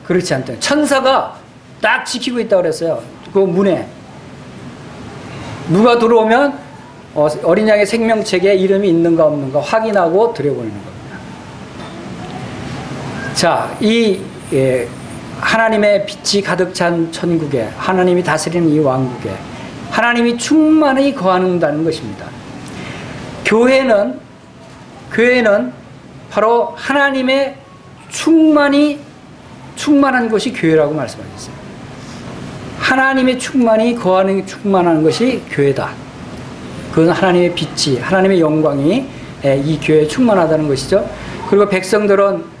그렇지 않다. 천사가 딱 지키고 있다고 그랬어요. 그 문에 누가 들어오면 어린 양의 생명책에 이름이 있는가 없는가 확인하고 들여보내는 겁니다. 자, 하나님의 빛이 가득 찬 천국에, 하나님이 다스리는 이 왕국에 하나님이 충만히 거한다는 것입니다. 교회는 바로 하나님의 충만한 것이 교회라고 말씀하셨어요. 하나님의 충만한 것이 교회다. 그건 하나님의 빛이, 하나님의 영광이 이 교회에 충만하다는 것이죠. 그리고 백성들은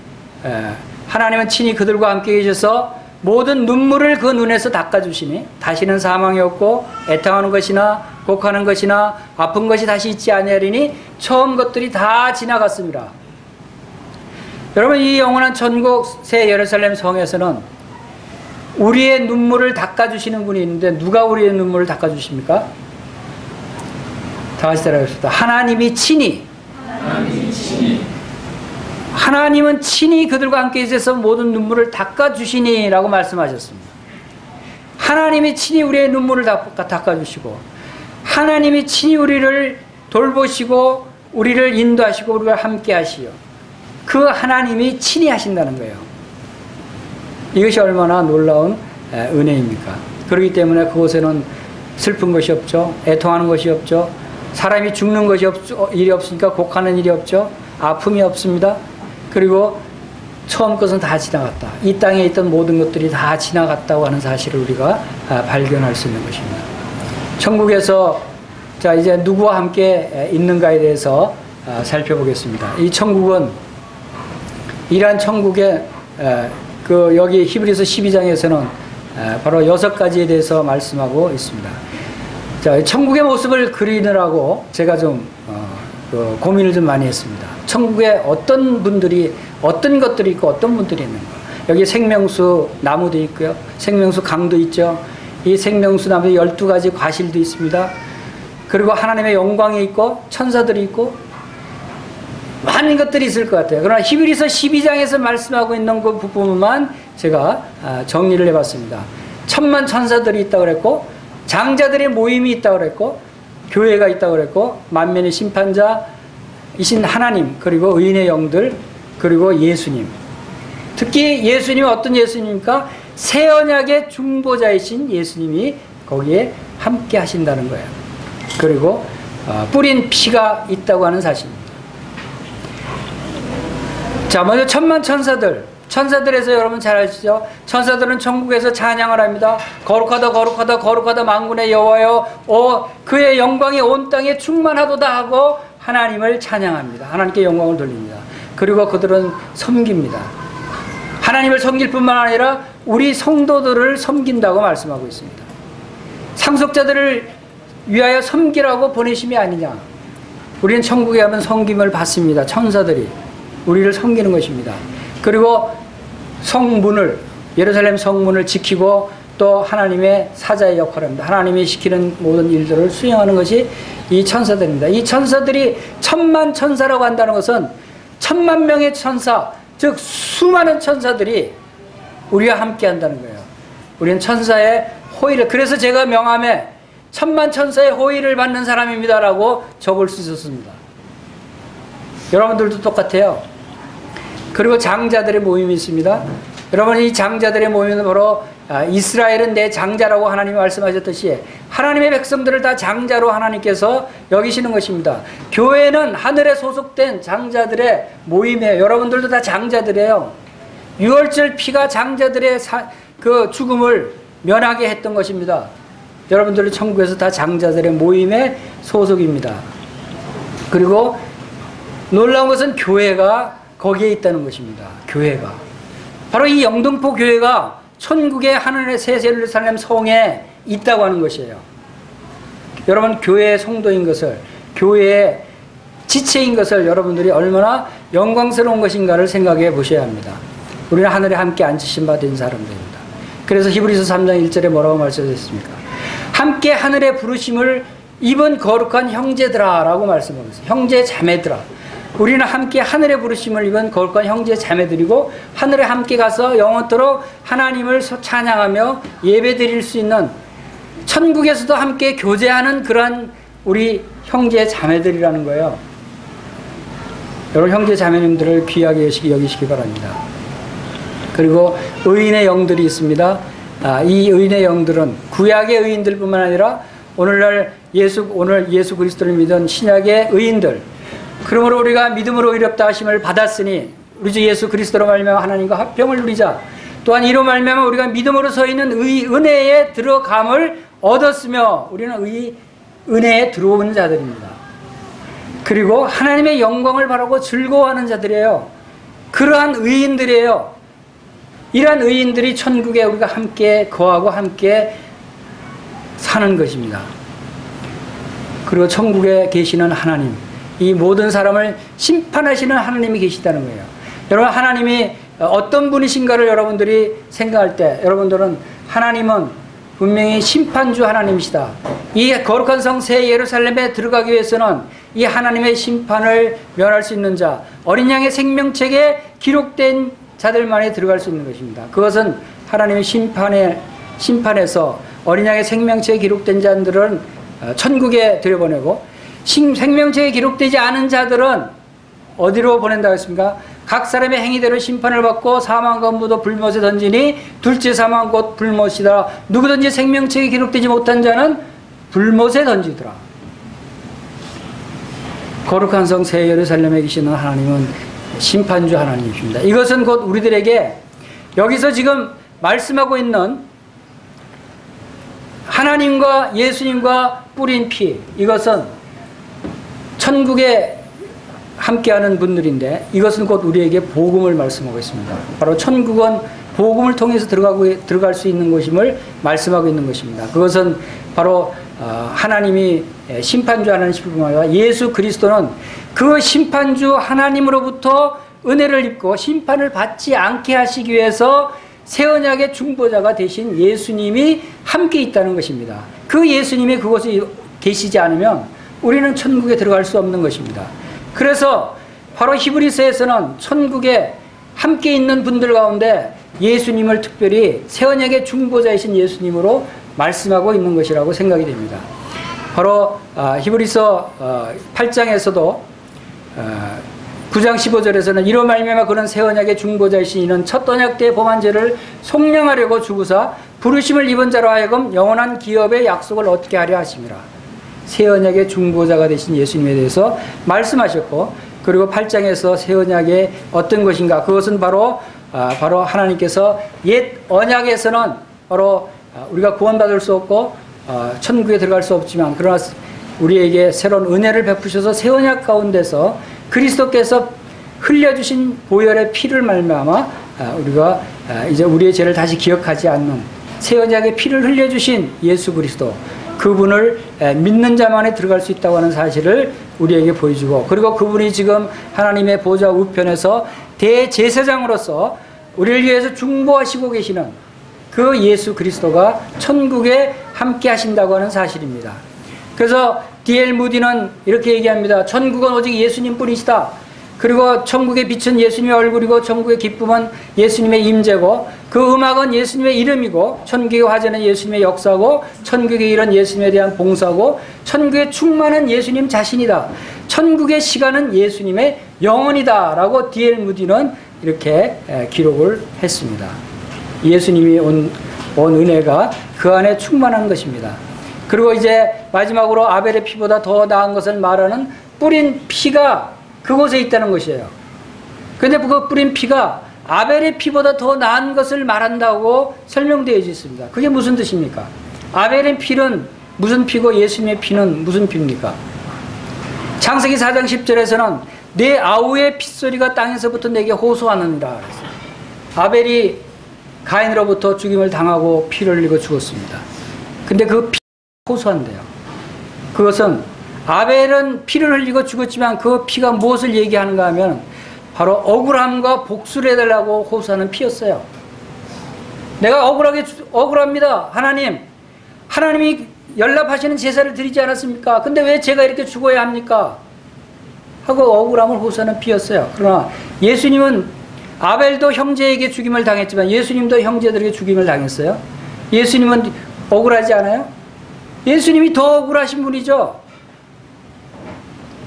하나님은 친히 그들과 함께 계셔서 모든 눈물을 그 눈에서 닦아주시니 다시는 사망이 없고 애통하는 것이나 곡하는 것이나 아픈 것이 다시 있지 아니하리니 처음 것들이 다 지나갔습니다. 여러분, 이 영원한 천국 새 예루살렘 성에서는 우리의 눈물을 닦아주시는 분이 있는데 누가 우리의 눈물을 닦아주십니까? 다 같이 따라합시다. 하나님은 친히 그들과 함께 있어서 모든 눈물을 닦아주시니 라고 말씀하셨습니다. 하나님이 친히 우리의 눈물을 닦아주시고 하나님이 친히 우리를 돌보시고 우리를 인도하시고 우리와 함께 하시오. 그 하나님이 친히 하신다는 거예요. 이것이 얼마나 놀라운 은혜입니까? 그렇기 때문에 그곳에는 슬픈 것이 없죠. 애통하는 것이 없죠. 사람이 죽는 것이 일이 없으니까 곡하는 일이 없죠. 아픔이 없습니다. 그리고 처음 것은 다 지나갔다. 이 땅에 있던 모든 것들이 다 지나갔다고 하는 사실을 우리가 발견할 수 있는 것입니다. 천국에서 자 이제 누구와 함께 있는가에 대해서 살펴보겠습니다. 이 천국은 이러한 천국의 여기 히브리서 12장에서는 바로 6가지에 대해서 말씀하고 있습니다. 자, 천국의 모습을 그리느라고 제가 좀 고민을 좀 많이 했습니다. 천국에 어떤 분들이, 어떤 것들이 있고 어떤 분들이 있는가. 여기 생명수 나무도 있고요. 생명수 강도 있죠. 이 생명수 나무에 12가지 과실도 있습니다. 그리고 하나님의 영광이 있고 천사들이 있고 많은 것들이 있을 것 같아요. 그러나 히브리서 12장에서 말씀하고 있는 그 부분만 제가 정리를 해봤습니다. 천만 천사들이 있다고 그랬고 장자들의 모임이 있다고 그랬고 교회가 있다고 그랬고 만면의 심판자 이신 하나님, 그리고 의인의 영들, 그리고 예수님. 특히 예수님은 어떤 예수님입니까? 새 언약의 중보자이신 예수님이 거기에 함께 하신다는 거예요. 그리고 뿌린 피가 있다고 하는 사실입니다. 자, 먼저 천만 천사들. 천사들에서 여러분 잘 아시죠? 천사들은 천국에서 찬양을 합니다. 거룩하다 거룩하다 거룩하다 만군의 여호와여, 그의 영광이 온 땅에 충만하도다 하고 하나님을 찬양합니다. 하나님께 영광을 돌립니다. 그리고 그들은 섬깁니다. 하나님을 섬길 뿐만 아니라 우리 성도들을 섬긴다고 말씀하고 있습니다. 상속자들을 위하여 섬기라고 보내심이 아니냐. 우리는 천국에 가면 섬김을 받습니다. 천사들이 우리를 섬기는 것입니다. 그리고 성문을, 예루살렘 성문을 지키고 또 하나님의 사자의 역할을 합니다. 하나님이 시키는 모든 일들을 수행하는 것이 이 천사들입니다. 이 천사들이 천만 천사라고 한다는 것은 천만 명의 천사, 즉 수많은 천사들이 우리와 함께 한다는 거예요. 우리는 천사의 호의를, 그래서 제가 명함에 천만 천사의 호의를 받는 사람입니다라고 적을 수 있었습니다. 여러분들도 똑같아요. 그리고 장자들의 모임이 있습니다. 여러분, 이 장자들의 모임은 바로 이스라엘은 내 장자라고 하나님이 말씀하셨듯이 하나님의 백성들을 다 장자로 하나님께서 여기시는 것입니다. 교회는 하늘에 소속된 장자들의 모임이에요. 여러분들도 다 장자들이에요. 유월절 피가 장자들의 그 죽음을 면하게 했던 것입니다. 여러분들은 천국에서 다 장자들의 모임의 소속입니다. 그리고 놀라운 것은 교회가 거기에 있다는 것입니다. 교회가 바로 이 영등포 교회가 천국의 하늘의 새 예루살렘 성에 있다고 하는 것이에요. 여러분, 교회의 성도인 것을, 교회의 지체인 것을 여러분들이 얼마나 영광스러운 것인가를 생각해 보셔야 합니다. 우리는 하늘에 함께 앉으신 바 된 사람들입니다. 그래서 히브리서 3장 1절에 뭐라고 말씀하셨습니까? 함께 하늘의 부르심을 입은 거룩한 형제들아 라고 말씀하고 있어요. 형제 자매들아. 우리는 함께 하늘의 부르심을 입은 거룩한 형제 자매들이고 하늘에 함께 가서 영원토록 하나님을 찬양하며 예배드릴 수 있는, 천국에서도 함께 교제하는 그러한 우리 형제 자매들이라는 거예요. 여러분, 형제 자매님들을 귀하게 여기시기 바랍니다. 그리고 의인의 영들이 있습니다. 이 의인의 영들은 구약의 의인들뿐만 아니라 오늘 예수 그리스도를 믿은 신약의 의인들, 그러므로 우리가 믿음으로 의롭다 하심을 받았으니 우리 주 예수 그리스도로 말미암아 하나님과 화평을 누리자. 또한 이로 말미암아 우리가 믿음으로 서 있는 은혜에 들어감을 얻었으며 우리는 은혜에 들어오는 자들입니다. 그리고 하나님의 영광을 바라고 즐거워하는 자들이에요. 그러한 의인들이에요. 이러한 의인들이 천국에 우리가 함께 거하고 함께 사는 것입니다. 그리고 천국에 계시는 하나님, 이 모든 사람을 심판하시는 하나님이 계시다는 거예요. 여러분, 하나님이 어떤 분이신가를 여러분들이 생각할 때 여러분들은 하나님은 분명히 심판주 하나님이시다. 이 거룩한 성 새 예루살렘에 들어가기 위해서는 이 하나님의 심판을 면할 수 있는 자, 어린 양의 생명책에 기록된 자들만이 들어갈 수 있는 것입니다. 그것은 하나님의 심판에서 어린 양의 생명책에 기록된 자들은 천국에 들여보내고, 생명책에 기록되지 않은 자들은 어디로 보낸다고 했습니까? 각 사람의 행위대로 심판을 받고 사망과 무도 불못에 던지니 둘째 사망 곧 불못이다. 누구든지 생명책에 기록되지 못한 자는 불못에 던지더라. 거룩한 성 새 예루살렘에 계시는 하나님은 심판주 하나님이십니다. 이것은 곧 우리들에게 여기서 지금 말씀하고 있는 하나님과 예수님과 뿌린 피, 이것은 천국에 함께하는 분들인데 이것은 곧 우리에게 복음을 말씀하고 있습니다. 바로 천국은 복음을 통해서 들어갈 수 있는 것임을 말씀하고 있는 것입니다. 그것은 바로 하나님이 심판주 하나님뿐만 아니라 예수 그리스도는 그 심판주 하나님으로부터 은혜를 입고 심판을 받지 않게 하시기 위해서 새 언약의 중보자가 되신 예수님이 함께 있다는 것입니다. 그 예수님이 그곳에 계시지 않으면 우리는 천국에 들어갈 수 없는 것입니다. 그래서 바로 히브리서에서는 천국에 함께 있는 분들 가운데 예수님을 특별히 새 언약의 중보자이신 예수님으로 말씀하고 있는 것이라고 생각이 됩니다. 바로 히브리서 8장에서도 9장 15절에서는 이로 말미암아 그런 새 언약의 중보자이신 이는 첫 언약 때의 범한 죄를 속량하려고 주구사 부르심을 입은 자로 하여금 영원한 기업의 약속을 얻게 하려 하심이라. 새 언약의 중보자가 되신 예수님에 대해서 말씀하셨고, 그리고 8장에서 새 언약의 어떤 것인가, 그것은 바로 하나님께서 옛 언약에서는 바로 우리가 구원받을 수 없고 천국에 들어갈 수 없지만, 그러나 우리에게 새로운 은혜를 베푸셔서 새 언약 가운데서 그리스도께서 흘려주신 보혈의 피를 말미암아 우리가 이제 우리의 죄를 다시 기억하지 않는 새 언약의 피를 흘려주신 예수 그리스도, 그분을 믿는 자만이 들어갈 수 있다고 하는 사실을 우리에게 보여주고, 그리고 그분이 지금 하나님의 보좌 우편에서 대제사장으로서 우리를 위해서 중보하시고 계시는 그 예수 그리스도가 천국에 함께 하신다고 하는 사실입니다. 그래서 D.L. 무디는 이렇게 얘기합니다. 천국은 오직 예수님 뿐이시다. 그리고 천국의 빛은 예수님의 얼굴이고 천국의 기쁨은 예수님의 임재고 그 음악은 예수님의 이름이고 천국의 화제는 예수님의 역사고 천국의 일은 예수님에 대한 봉사고 천국의 충만은 예수님 자신이다. 천국의 시간은 예수님의 영혼이다 라고 D.L. 무디는 이렇게 기록을 했습니다. 예수님이 온 은혜가 그 안에 충만한 것입니다. 그리고 이제 마지막으로 아벨의 피보다 더 나은 것을 말하는 뿌린 피가 그곳에 있다는 것이에요. 그런데 그 뿌린 피가 아벨의 피보다 더 나은 것을 말한다고 설명되어 있습니다. 그게 무슨 뜻입니까? 아벨의 피는 무슨 피고 예수님의 피는 무슨 피입니까? 창세기 4장 10절에서는 내 아우의 핏소리가 땅에서부터 내게 호소하느니라 그랬어요. 아벨이 가인으로부터 죽임을 당하고 피를 흘리고 죽었습니다. 근데 그 피 호소한대요. 그것은 아벨은 피를 흘리고 죽었지만 그 피가 무엇을 얘기하는가 하면 바로 억울함과 복수를 해달라고 호소하는 피였어요. 내가 억울합니다. 하나님이 연락하시는 제사를 드리지 않았습니까? 근데 왜 제가 이렇게 죽어야 합니까? 하고 억울함을 호소하는 피였어요. 그러나 예수님은 아벨도 형제에게 죽임을 당했지만 예수님도 형제들에게 죽임을 당했어요. 예수님은 억울하지 않아요? 예수님이 더 억울하신 분이죠.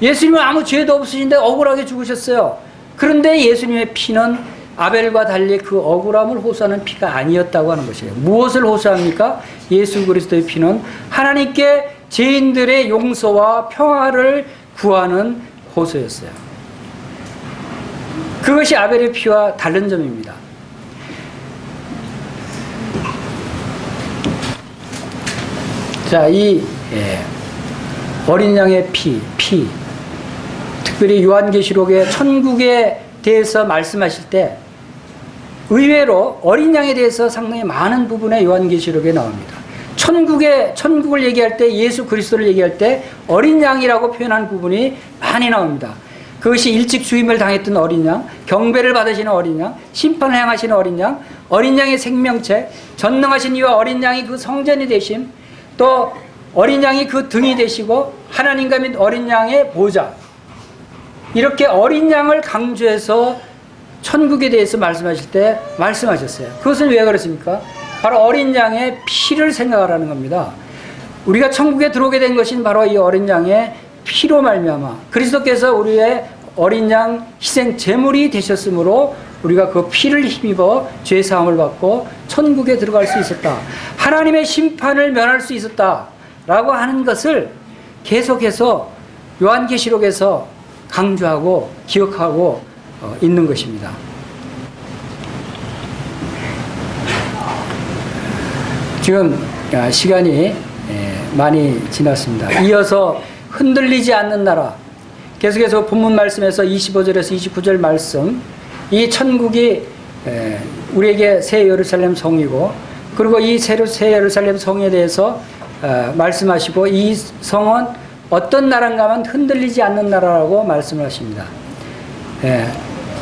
예수님은 아무 죄도 없으신데 억울하게 죽으셨어요. 그런데 예수님의 피는 아벨과 달리 그 억울함을 호소하는 피가 아니었다고 하는 것이에요. 무엇을 호소합니까? 예수 그리스도의 피는 하나님께 죄인들의 용서와 평화를 구하는 호소였어요. 그것이 아벨의 피와 다른 점입니다. 자, 이 어린 양의 피, 특별히 요한계시록의 천국에 대해서 말씀하실 때 의외로 어린 양에 대해서 상당히 많은 부분에 요한계시록에 나옵니다. 천국을 얘기할 때, 예수 그리스도를 얘기할 때 어린 양이라고 표현한 부분이 많이 나옵니다. 그것이 일찍 주임을 당했던 어린 양, 경배를 받으시는 어린 양, 심판을 행하시는 어린 양, 어린 양의 생명체, 전능하신 이와 어린 양이 그 성전이 되심, 또 어린 양이 그 등이 되시고 하나님과 및 어린 양의 보좌, 이렇게 어린 양을 강조해서 천국에 대해서 말씀하실 때 말씀하셨어요. 그것은 왜 그렇습니까? 바로 어린 양의 피를 생각하라는 겁니다. 우리가 천국에 들어오게 된 것은 바로 이 어린 양의 피로 말미암아 그리스도께서 우리의 어린 양 희생 제물이 되셨으므로 우리가 그 피를 힘입어 죄 사함을 받고 천국에 들어갈 수 있었다. 하나님의 심판을 면할 수 있었다 라고 하는 것을 계속해서 요한계시록에서 강조하고 기억하고 있는 것입니다. 지금 시간이 많이 지났습니다. 이어서 흔들리지 않는 나라, 계속해서 본문 말씀에서 25절에서 29절 말씀, 이 천국이 우리에게 새 예루살렘 성이고, 그리고 이 새 예루살렘 성에 대해서 말씀하시고, 이 성은 어떤 나라인가 하면 흔들리지 않는 나라라고 말씀을 하십니다.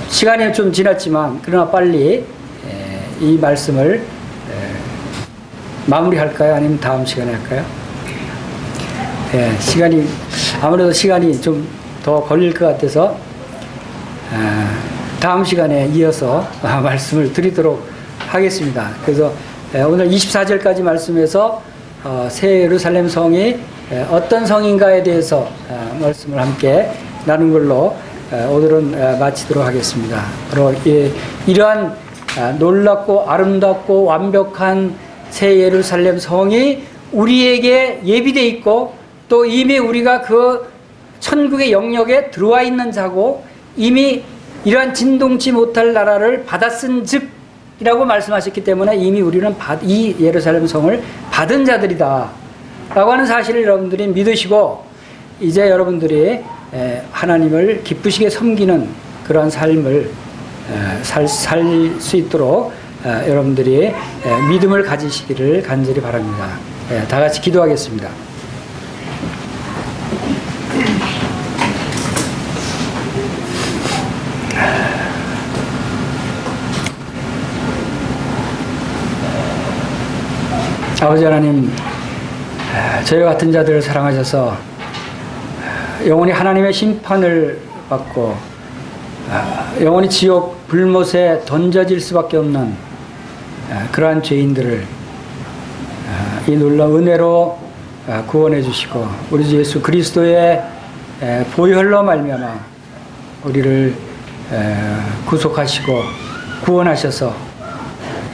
시간이 좀 지났지만 그러나 빨리 이 말씀을 마무리할까요? 아니면 다음 시간에 할까요? 아무래도 시간이 좀 더 걸릴 것 같아서 다음 시간에 이어서 말씀을 드리도록 하겠습니다. 그래서 오늘 24절까지 말씀에서 새 예루살렘 성이 어떤 성인가에 대해서 말씀을 함께 나눈 걸로 오늘은 마치도록 하겠습니다. 바로 이러한 놀랍고 아름답고 완벽한 새 예루살렘 성이 우리에게 예비되어 있고 또 이미 우리가 그 천국의 영역에 들어와 있는 자고 이미 이러한 진동치 못할 나라를 받았은 즉이라고 말씀하셨기 때문에 이미 우리는 이 예루살렘 성을 받은 자들이다 라고 하는 사실을 여러분들이 믿으시고 이제 여러분들이 하나님을 기쁘시게 섬기는 그러한 삶을 살 수 있도록 여러분들이 믿음을 가지시기를 간절히 바랍니다. 다 같이 기도하겠습니다. 아버지 하나님, 저희 같은 자들을 사랑하셔서 영원히 하나님의 심판을 받고 영원히 지옥 불못에 던져질 수밖에 없는 그러한 죄인들을 이 놀라운 은혜로 구원해 주시고 우리 주 예수 그리스도의 보혈로 말미암아 우리를 구속하시고 구원하셔서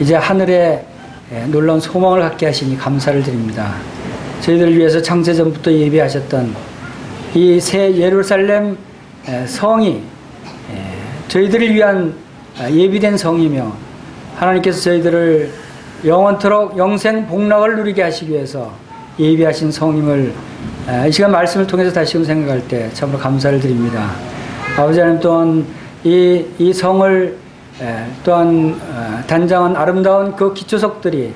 이제 하늘에 놀라운 소망을 갖게 하시니 감사를 드립니다. 저희들을 위해서 창세전부터 예비하셨던 이 새 예루살렘 성이 저희들을 위한 예비된 성이며 하나님께서 저희들을 영원토록 영생 복락을 누리게 하시기 위해서 예비하신 성임을 이 시간 말씀을 통해서 다시금 생각할 때 참으로 감사를 드립니다. 아버지 하나님 또한 이 성을 또한 단장한 아름다운 그 기초석들이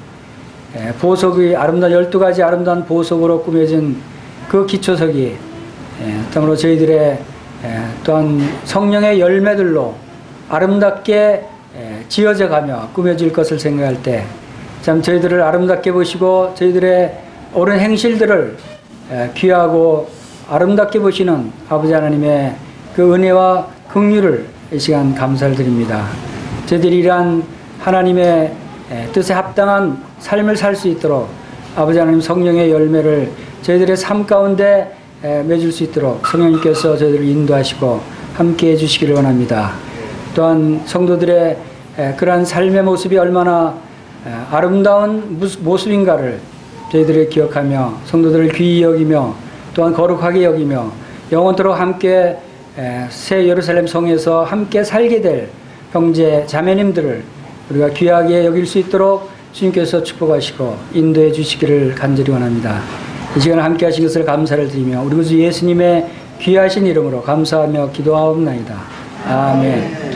보석의 아름다운 12가지 아름다운 보석으로 꾸며진 그 기초석이 참으로 저희들의 또한 성령의 열매들로 아름답게 지어져 가며 꾸며질 것을 생각할 때 참 저희들을 아름답게 보시고 저희들의 옳은 행실들을 귀하고 아름답게 보시는 아버지 하나님의 그 은혜와 긍휼을 이 시간 감사를 드립니다. 저희들이 이러한 하나님의 뜻에 합당한 삶을 살 수 있도록 아버지 하나님 성령의 열매를 저희들의 삶 가운데 맺을 수 있도록 성령님께서 저희들을 인도하시고 함께 해주시기를 원합니다. 또한 성도들의 그러한 삶의 모습이 얼마나 아름다운 모습인가를 저희들이 기억하며 성도들을 귀히 여기며 또한 거룩하게 여기며 영원토록 함께 새 예루살렘 성에서 함께 살게 될 형제 자매님들을 우리가 귀하게 여길 수 있도록 주님께서 축복하시고 인도해 주시기를 간절히 원합니다. 이 시간에 함께 하신 것을 감사를 드리며 우리 구주 예수님의 귀하신 이름으로 감사하며 기도하옵나이다. 아멘.